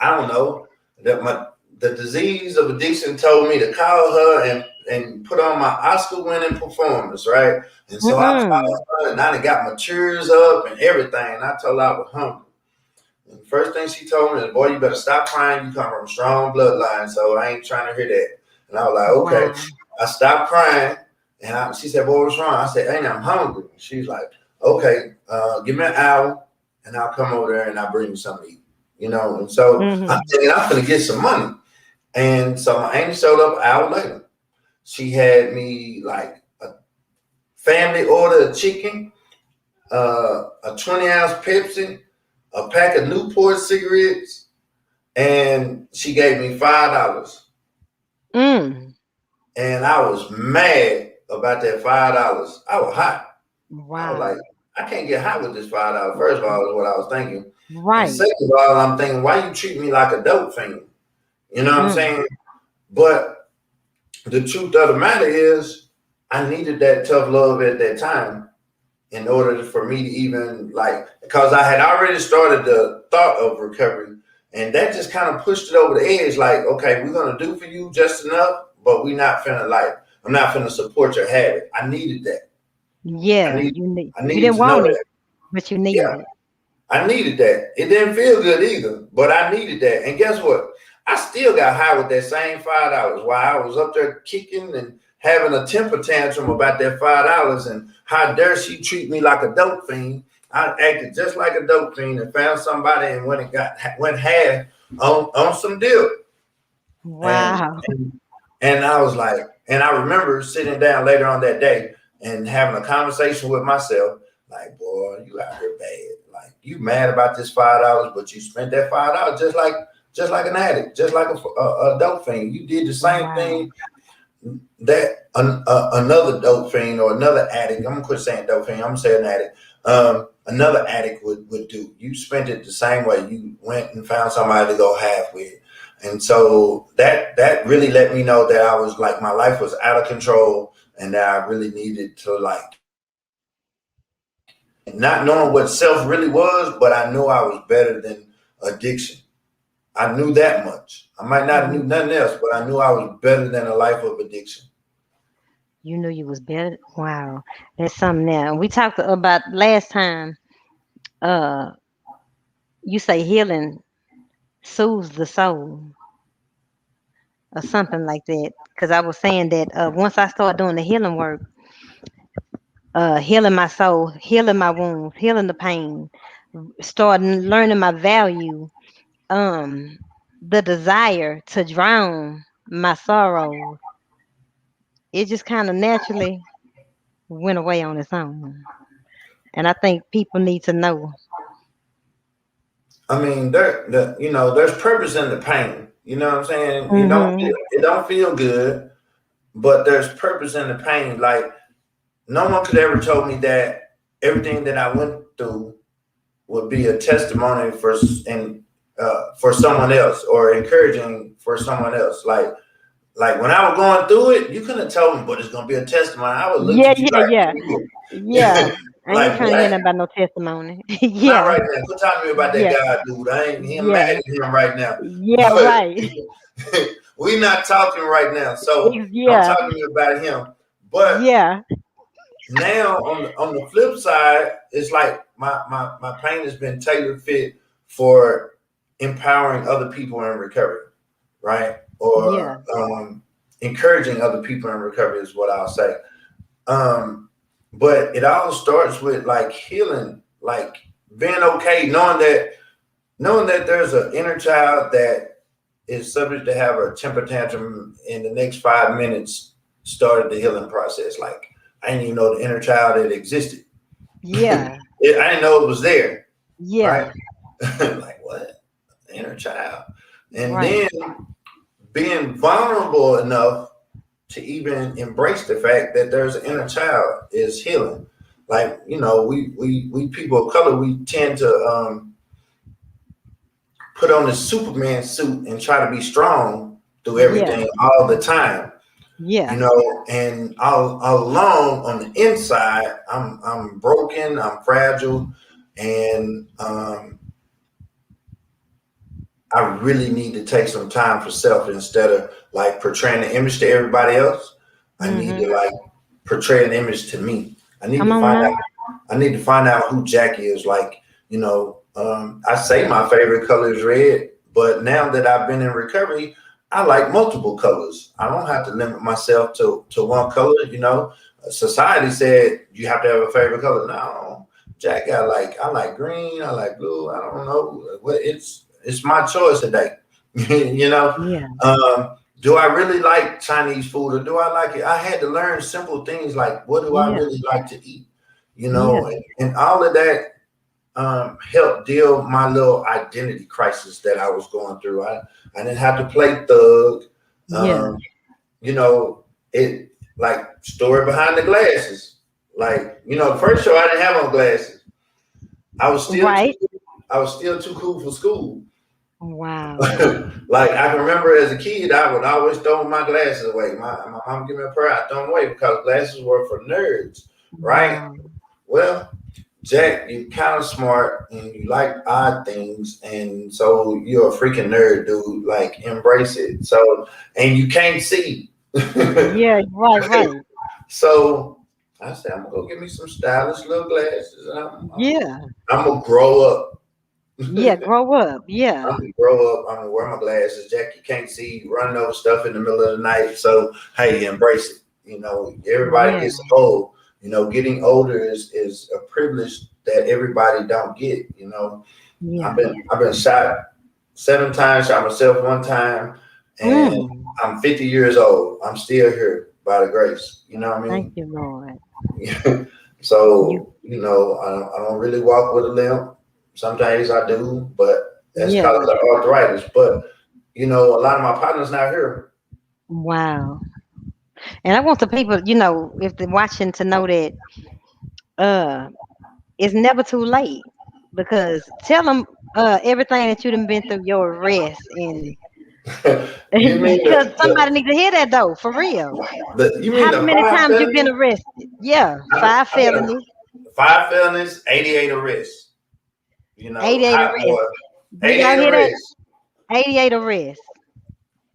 don't know, the disease of addiction told me to call her and put on my Oscar winning performance, right? And so I mm-mm. called her and I done got my tears up and everything. And I told her I was hungry. And the first thing she told me is, boy, you better stop crying. You come from a strong bloodline, so I ain't trying to hear that. And I was like, okay. Wow. I stopped crying, and she said, boy, what's wrong? I said, ain't I'm hungry. She's like, okay, give me an hour, and I'll come over there and I'll bring you something to eat. And so I'm Mm-hmm. thinking I'm going to get some money. And so my auntie showed up an hour later. She had me like a family order of chicken, a 20-ounce Pepsi, a pack of Newport cigarettes, and she gave me $5. Mm. And I was mad about that $5. I was hot. I was like, Wow. I can't get hot with this $5. First of all, is what I was thinking. And Right. second of all, I'm thinking, why you treat me like a dope fiend? You know what I'm Mm. saying? But the truth of the matter is, I needed that tough love at that time in order for me to even like, because I had already started the thought of recovery, and that just kind of pushed it over the edge. Like, okay, we're gonna do for you just enough, but we not finna like, I'm not finna support your habit. I needed that. I Yeah. need, I You needed didn't to know want it, that. but you Yeah, needed it. I needed that. It didn't feel good either, but I needed that. And guess what? I still got high with that same $5 while I was up there kicking and having a temper tantrum about that $5 and how dare she treat me like a dope fiend. I acted just like a dope fiend and found somebody and went half on some deal. And, Wow. and and I was like, and I remember sitting down later on that day and having a conversation with myself, like, boy, you out here bad. Like, you mad about this $5, but you spent that $5 just like an addict, just like a dope fiend. You did the same Wow. thing that another dope fiend or another addict. I'm gonna quit saying dope fiend. I'm gonna say an addict. Another addict would do. You spent it the same way. You went and found somebody to go half with, and so that really let me know that I was like my life was out of control, and that I really needed to like not knowing what self really was, but I knew I was better than addiction. I knew that much. I might not have knew You, nothing else, but I knew I was better than a life of addiction. you knew you was better. Wow. That's something now. We talked about last time. Uh, you say healing soothes the soul or something like that. Because I was saying that once I started doing the healing work, healing my soul, healing my wounds, healing the pain, starting learning my value, um, the desire to drown my sorrows, it just kind of naturally went away on its own. And I think people need to know. I mean, there's purpose in the pain. You know what I'm saying? Hmm. It don't feel good, but there's purpose in the pain. Like no one could ever told me that everything that I went through would be a testimony for someone else or encouraging for someone else. Like when I was going through it, you couldn't have told me, but it's gonna be a testimony. I would look Yeah, at you yeah, yeah, yeah. like, I ain't like trying to hear what? nothing about no testimony. Not Yeah, right now. Quit talking to me about that yeah, guy, dude. I ain't he mad yeah, at him right now. yeah. But Right. we not talking right now. So I'm Yeah, talking to you about him. But yeah, now on the flip side, it's like my pain has been tailor fit for empowering other people in recovery, right? yeah, Or encouraging other people in recovery is what I'll say. Um, but it all starts with like healing, like being okay, knowing that there's an inner child that is subject to have a temper tantrum in the next 5 minutes started the healing process. Like I didn't even know the inner child that existed. I yeah, didn't know it was there, yeah. right? Like what? The inner child. And Right. then being vulnerable enough to even embrace the fact that there's an inner child is healing. Like, we people of color, we tend to put on the Superman suit and try to be strong through Yeah, everything all the time, yeah, and all along on the inside, I'm broken, I'm fragile, and I really need to take some time for self instead of like portraying the image to everybody else. I need hmm. to like portray an image to me. I need Come to on find now. out. I need to find out who Jack is. Like, I say my favorite color is red, but now that I've been in recovery, I like multiple colors. I don't have to limit myself to one color. Society said you have to have a favorite color. No, Jack, I like green. I like blue. I don't know what it's my choice today. you know. Yeah, Do I really like Chinese food or do I like it? I had to learn simple things like what do I yeah, really like to eat? Yeah. and all of that helped deal my little identity crisis that I was going through. I didn't have to play thug. Yeah. Um, you know, it like story behind the glasses. Like, the first show I didn't have on glasses. I was still too Right. I was still too cool for school. Wow. Like I can remember as a kid, I would always throw my glasses away. My mom give me a prayer, I throw them away because glasses were for nerds, right? Wow. Well, Jack, you kind of smart and you like odd things, and so you're a freaking nerd, dude. Like, embrace it. So, and you can't see. Yeah. Right. Right. So I said, I'm gonna go get me some stylish little glasses, and Yeah. I'm gonna grow up. Yeah. Grow up. Yeah. I'm gonna grow up. I'm gonna wear my glasses. Jack, you can't see, running over stuff in the middle of the night. So hey, embrace it. Everybody Yeah. gets old. Getting older is a privilege that everybody don't get. I've Yeah. been shot 7 times, shot myself 1 time, and Mm. I'm 50 years old. I'm still here by the grace. You know what I Thank mean? you, Lord. You. So, I don't really walk with a limp. Some days I do, but that's Yeah. because of arthritis. But, a lot of my partners not here. Wow. And I want the people, if they're watching, to know that uh, it's never too late, because tell them everything that you done been through, your arrest, and You mean because somebody need to hear that though, for real. you mean How the many five times you been felonies? arrested? Yeah, five I got felonies, 5 felonies, 88 arrests. 88 Hot boy, arrests. Do y'all 88 hear that? arrests. 88 arrests,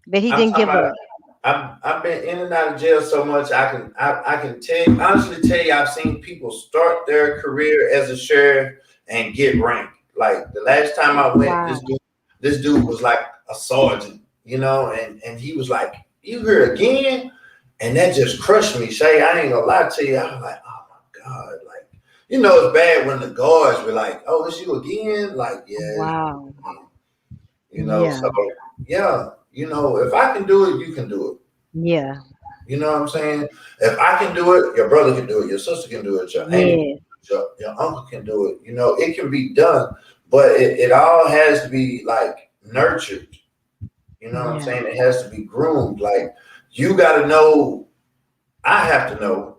but he I'm didn't talking give about. up. I've been in and out of jail so much. I can honestly tell you, I've seen people start their career as a sheriff and get ranked. Like the last time I went, Wow, this dude was like a sergeant, and he was like, "You here again?" And that just crushed me, Shay. I ain't gonna lie to you. I was like, "Oh my god!" Like, it's bad when the guards were like, "Oh, it's you again?" Like, yeah, it's wow, me again. yeah, So yeah, if I can do it, you can do it. yeah, You know what I'm saying? If I can do it, your brother can do it, your sister can do it, your auntie, yeah, your uncle can do it. It can be done, but it all has to be like nurtured. You know what I'm yeah, saying? It has to be groomed. Like you got to know, I have to know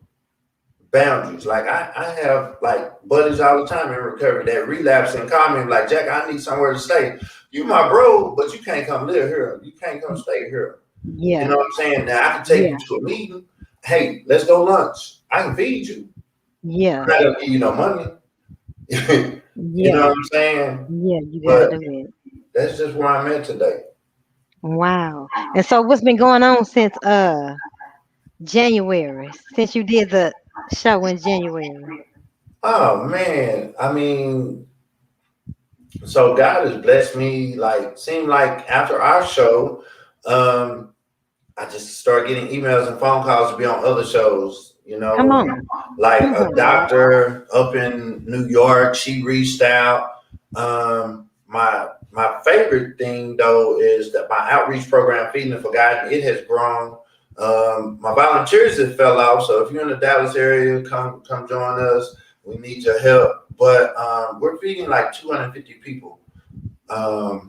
boundaries. Like I have like buddies all the time in recovery that relapse and call me like, Jack, I need somewhere to stay. You my bro, but you can't come live here. You can't come stay here. You yeah, know what I'm saying? Now I can take you yeah, to a meeting. Hey, let's go lunch. I can feed you. yeah, I'm not gonna give you no money. You know yeah, what I'm saying? yeah. You gotta But do that. that's just where I'm at today. Wow. And so, what's been going on since January? Since you did the show in January? Oh man. I mean, so God has blessed me. Like, seemed like after our show, um, I just started getting emails and phone calls to be on other shows, Come on, like come a on, Lord. doctor up in New York. She reached out. My favorite thing though is that my outreach program, Feeding the Forgotten, it has grown. My volunteers have fell off, so if you're in the Dallas area, come join us. We need your help. But we're feeding like 250 people. I've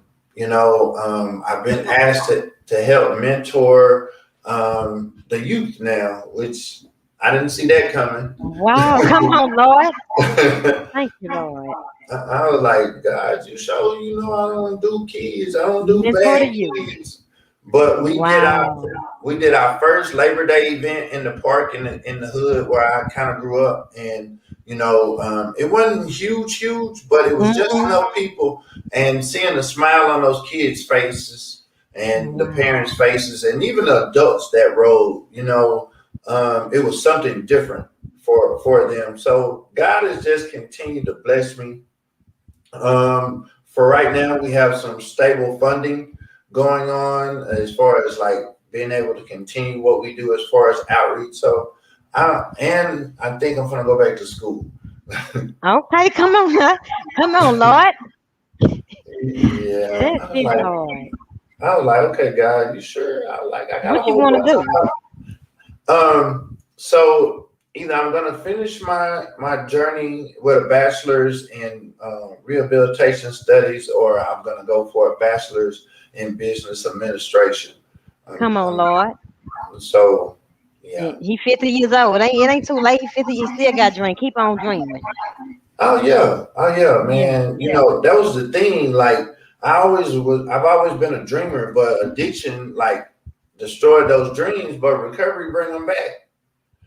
been asked to help mentor the youth now, which I didn't see that coming. Wow, come on, Lord. I Thank you, Lord. was like, God, you show I don't do kids, I don't do Mentor bad to you. kids. But Wow. we did our first Labor Day event in the park in the hood where I kind of grew up, and it wasn't huge, but it was just Hmm. enough people, and seeing the smile on those kids' faces and the Wow. parents' faces, and even the adults that rode, it was something different for them. So God has just continued to bless me. For right now, we have some stable funding going on as far as like being able to continue what we do as far as outreach. So, I think I'm gonna go back to school. Okay, come on, huh? Come on, Lord. Yeah, That's it, Lord. I was like, okay, God, you sure? I was like, I got a What you whole want to bunch do? of. So either I'm going to finish my journey with a bachelor's in rehabilitation studies, or I'm going to go for a bachelor's in business administration. Come on, Lord. So, yeah. He 50 years old. It ain't too late. He 50. You still got dream. Keep on dreaming. Oh yeah, Yeah, man. You yeah. know that was the thing. Like I've always been a dreamer, but addiction like destroyed those dreams. But recovery bring them back.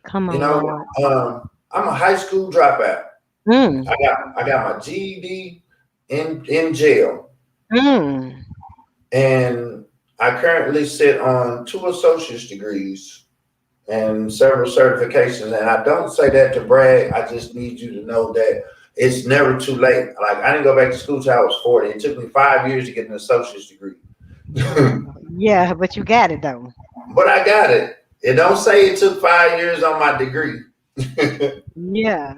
Come You on, know, Lord. I'm a high school dropout. Mm. I got my GED in jail, Mm. and I currently sit on two associate's degrees and several certifications. And I don't say that to brag. I just need you to know that it's never too late. Like I didn't go back to school till I was 40. It took me 5 years to get an associate's degree. Yeah, but you got it though. But I got it. It don't say it took 5 years on my degree. It Yeah.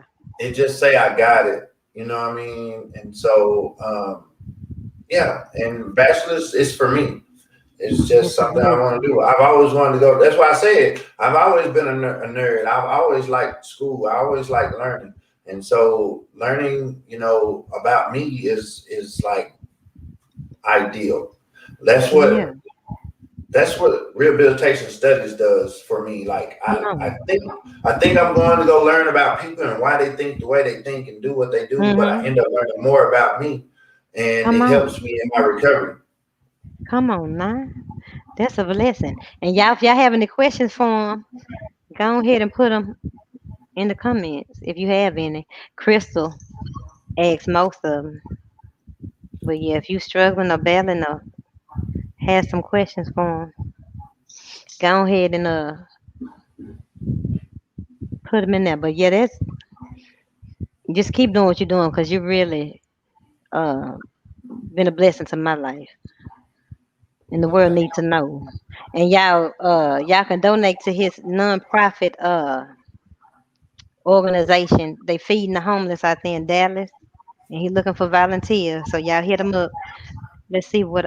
just say I got it. You know what I mean? And so yeah, and bachelor's is for me. It's just It's a something I want to blessing. do. I've always wanted to go. That's why I said I've always been a nerd. I've always liked school. I always liked learning, and so learning, about me is like ideal. That's Yeah. what that's what rehabilitation studies does for me. Like Come I on. think I think I'm going to go learn about people and why they think the way they think and do what they do, but I Mm-hmm. end up learning more about me, and Come it on. helps me in my recovery. Come on now. That's a blessing. And y'all, if y'all have any questions for him, go ahead and put them in the comments if you have any. Crystal asks most of them. But yeah, if you struggling or battling or have some questions for him, go ahead and put them in there. But yeah, that's just keep doing what you're doing because you really uh been a blessing to my life, and the world need to know. And y'all can donate to his nonprofit organization. They feeding the homeless out there in Dallas, and he looking for volunteers. So y'all hit him up. Let's see what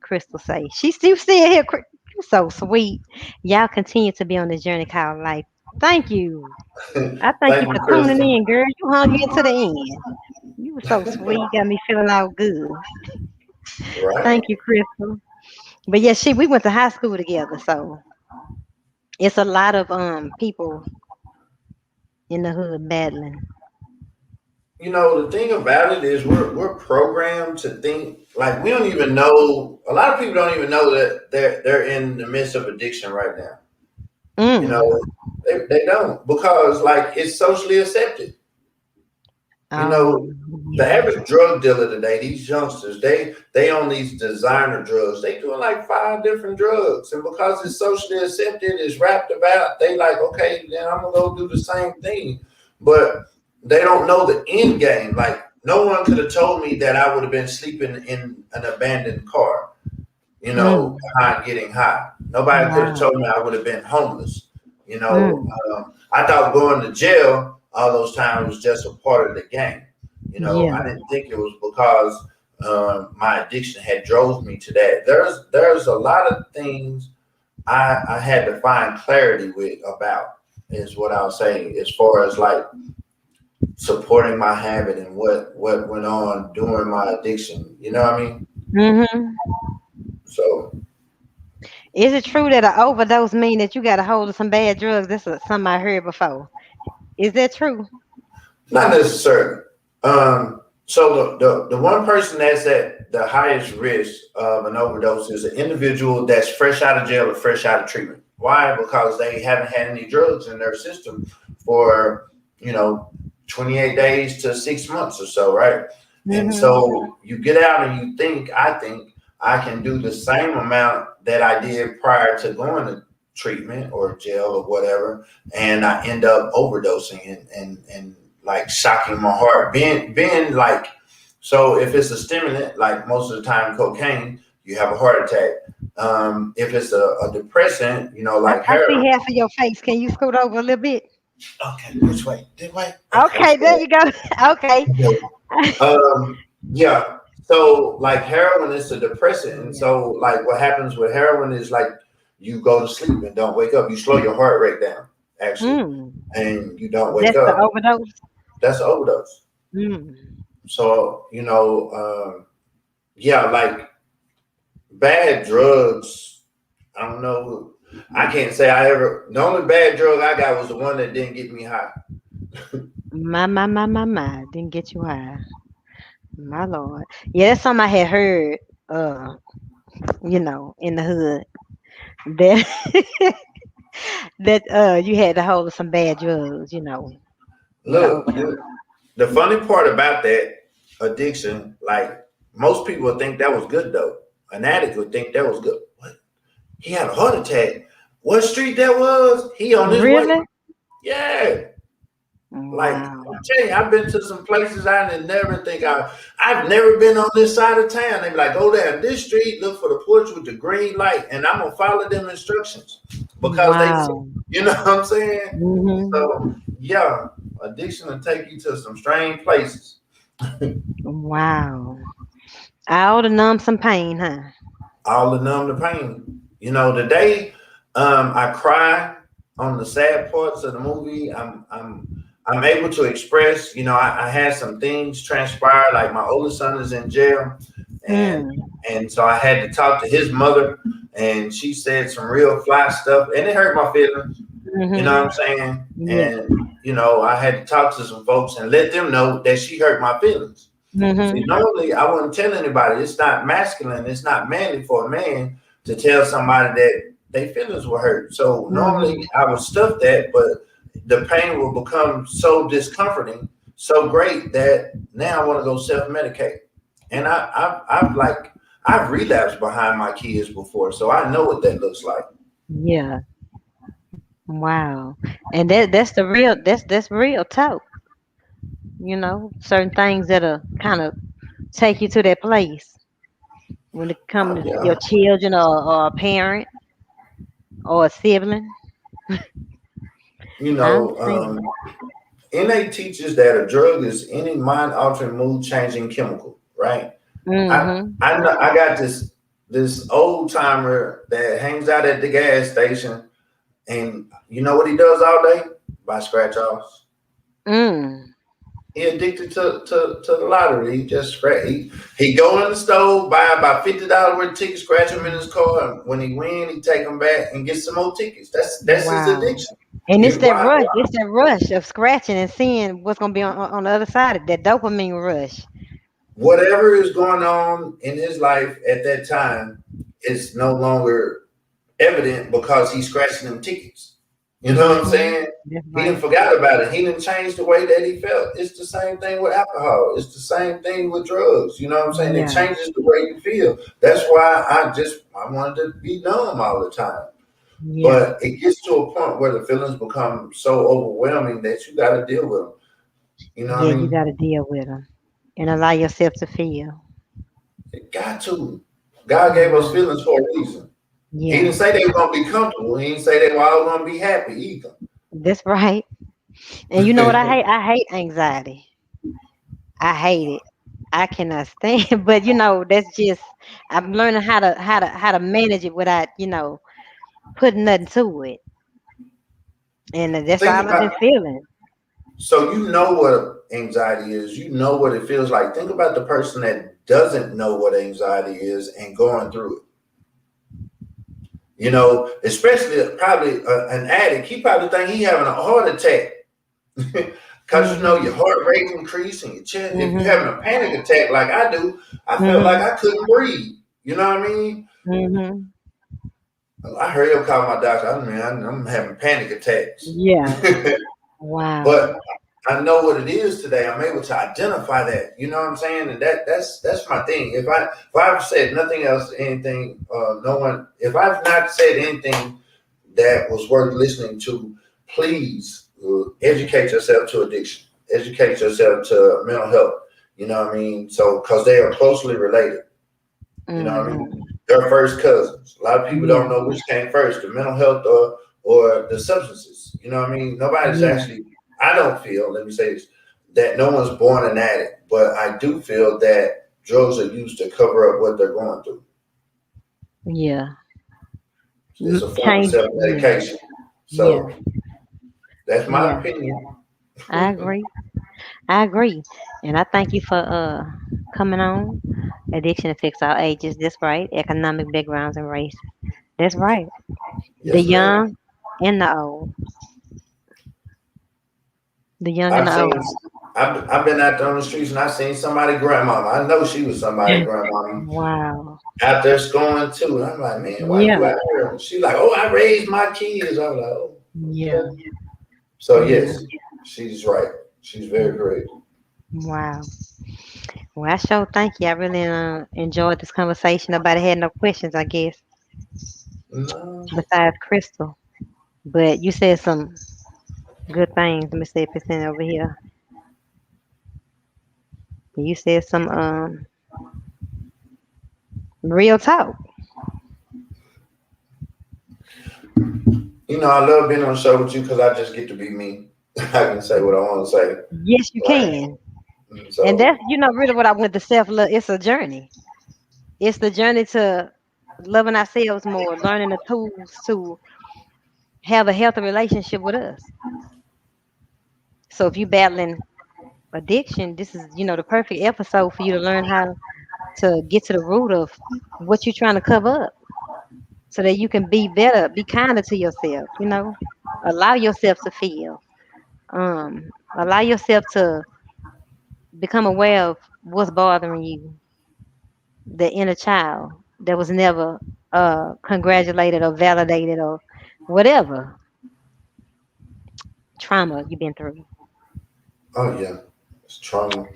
Crystal say. She still here. You're so sweet. Y'all continue to be on this journey called life. Thank you. I thank you Thank for you, tuning Kristen. in, girl. You hung in to the end. You were so sweet. Got me feeling all good. Right. Thank you, Crystal. But yeah, we went to high school together, so it's a lot of people in the hood battling. The thing about it is we're programmed to think like we don't even know. A lot of people don't even know that they're in the midst of addiction right now. You Mm. know, they don't because like it's socially accepted. You Oh, know, the yeah. average drug dealer today, these youngsters, they own these designer drugs. They doing like five different drugs, and because it's socially accepted, it's wrapped about. They like, okay, then I'm gonna go do the same thing, but they don't know the end game. Like, no one could have told me that I would have been sleeping in an abandoned car, Mm. behind getting high. Nobody could have Wow. told me I would have been homeless. Mm. I thought going to jail all those times was just a part of the game. I Yeah. didn't think it was because my addiction had drove me to that. There's a lot of things I had to find clarity with about is what I was saying as far as like supporting my habit and what went on during my addiction. You know what I mean? Mhm. So Is it true that an overdose mean that you got a hold of some bad drugs? This is something I heard before. Is that true? not necessarily. So the one person that's at the highest risk of an overdose is an individual that's fresh out of jail or fresh out of treatment. Why? Because they haven't had any drugs in their system for, you know, 28 days to 6 months or so, right? And Mhm. so you get out and I think I can do the same amount that I did prior to going to treatment or jail or whatever, and I end up overdosing and like shocking my heart. Being like, so if it's a stimulant, like most of the time cocaine, you have a heart attack. If it's a depressant, like I see heroin. half of your face. Can you scoot over a little bit? Okay, which way? This way? Okay, Okay, there good. you go. Okay. Yeah. So like heroin is a depressant, and Yeah. so like what happens with heroin is like you go to sleep and don't wake up. You slow your heart rate down, actually, Mm. and you don't wake That's the up. overdose. That's an overdose. Mm. So yeah, like bad drugs. I don't know. I can't say I ever. The only bad drug I got was the one that didn't get me high. My. Didn't get you high. My Lord. Yeah, that's something I had heard, uh, in the hood. That that you had to hold some bad drugs, with an Look, overdose. the funny part about that addiction, like most people would think that was good though. An addict would think that was good. What? He had a heart attack. What street that was? He on his way. Really? Yeah. Like Wow. I'm telling you, I've been to some places I didn't never think I've never been on this side of town. They be like, go down this street, look for the porch with the green light, and I'm gonna follow them instructions because they see, Wow. you know what I'm saying? Hmm. So yeah, addiction will take you to some strange places. Wow. All to numb some pain, huh? All to numb the pain. Today I cry on the sad parts of the movie. I'm able to express. I had some things transpire. Like my oldest son is in jail, and Mm. and so I had to talk to his mother, and she said some real fly stuff, and it hurt my feelings. You know Hmm. what I'm saying? Yeah. And I had to talk to some folks and let them know that she hurt my feelings. See, Hmm. normally I wouldn't tell anybody. It's not masculine. It's not manly for a man to tell somebody that their feelings were hurt. So normally Hmm. I would stuff that, but the pain will become so discomforting, so great that now I want to go self-medicate. And I've relapsed behind my kids before, so I know what that looks like. Yeah. Wow. And that's real talk. Certain things that'll kind of take you to that place when it comes Oh to yeah, your children or a parent or a sibling. you I know, understand. NA teaches that a drug is any mind-altering, mood-changing chemical, right? Mm-hmm. I know I got this old timer that hangs out at the gas station, and you know what he does all day? Buy scratch offs. Mm. He addicted to the lottery. He just scratch. He go in the store, buy about $50 worth of tickets, scratch them in his car, and when he win, he take them back and get some more tickets. That's his Wow. addiction. And it's You that why rush. It's that rush of scratching and seeing what's gonna be on the other side of that dopamine rush. whatever is going on in his life at that time is no longer evident because he's scratching them tickets. You know what I'm Mm-hmm. saying? That's He didn't right. forgot about it. He didn't change the way that he felt. It's the same thing with alcohol. It's the same thing with drugs. You know what I'm saying? It Yeah. changes the way you feel. That's why I wanted to be numb all the time. Yeah. But it gets to a point where the feelings become so overwhelming that you got to deal with them. You know what Yeah. I You mean? got to deal with them and allow yourself to feel. It got to. God gave us Wow. feelings for a reason. He Yeah. didn't say they were gonna be comfortable. He didn't say they were all gonna be happy either. That's right. And you know what I hate? I hate anxiety. I hate it. I cannot stand. But that's just I'm learning how to manage it without putting nothing to it. And that's Think all I've been about feeling. so you know what anxiety is. You know what it feels like. Think about the person that doesn't know what anxiety is and going through it. Especially probably an addict. He probably think he having a heart attack because your Mhm. heart rate increase and your chest. If you're having Mhm. a panic attack like I do, I felt like Mhm. I couldn't breathe. You know what I mean? Mhm. I heard him call my doctor. I mean, I'm having panic attacks. Yeah. Wow. But I know what it is today. I'm able to identify that. You know what I'm saying? And that's my thing. If I've said nothing else, anything, no one. If I've not said anything that was worth listening to, please educate yourself to addiction. Educate yourself to mental health. You know what I mean? So because they are closely related. You know what I mean? Mhm. They're first cousins. A lot of people don't Yeah. know which came first, the mental health or the substances. You know what I mean? Nobody's Yeah. actually, I don't feel, let me say this, that no one's born an addict, but I do feel that drugs are used to cover up what they're going through. Yeah. It's a form of Change. Yeah. self-medication. Yeah. So That's my Yeah, opinion. I agree. I agree. And I thank you for coming on. Addiction affects all ages. That's right. Economic backgrounds and race. That's right. The Yes, ma'am. young and the old. The young and I've the seen. old. I've been out there on the streets and I seen somebody grandmama. I know she was somebody grandmama Wow. out there scoring too. And I'm like, man, why Yeah. you out here? She like, oh, I raised my kids. I was like, oh, Yeah. okay. So Yeah. yes, she's right. She's very correct. Wow. Well, I sure thank you. I really enjoyed this conversation. Nobody had no questions, I guess, No, besides Crystal. But you said some good things. Let me see if it's in over here. You said some real talk. I love being on the show with you because I just get to be me. I can say what I want to say. Yes, you Right. can. And So, that's really what I went to self love. It's a journey. It's the journey to loving ourselves more, learning the tools to have a healthy relationship with us. So if you're battling addiction, this is, the perfect episode for you to learn how to get to the root of what you're trying to cover up so that you can be better, be kinder to yourself. Allow yourself to feel. Allow yourself to become aware of what's bothering you, the inner child that was never congratulated or validated or whatever trauma you've been through. oh yeah, it's trauma.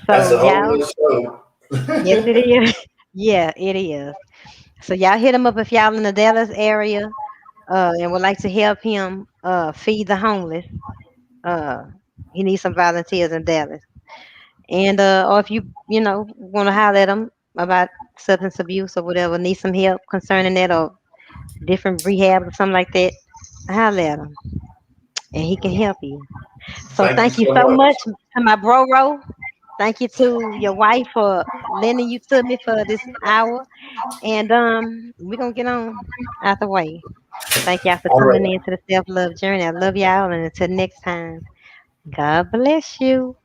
That's So a whole y'all, nother show. yes it is. Yeah, it is. So y'all hit him up if y'all in the Dallas area and would like to help him feed the homeless. Uh, he needs some volunteers in Dallas. And or if you want to holler at him about substance abuse or whatever, need some help concerning that or different rehab or something like that, holler at him and he can help you. So Thank you thank you so so much much. to my bro. Thank you to your wife for lending you to me for this hour. And we're gonna get on out the way. Thank y'all for All tuning right. in to the self love journey. I love y'all and until next time, God bless you.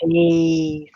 Peace.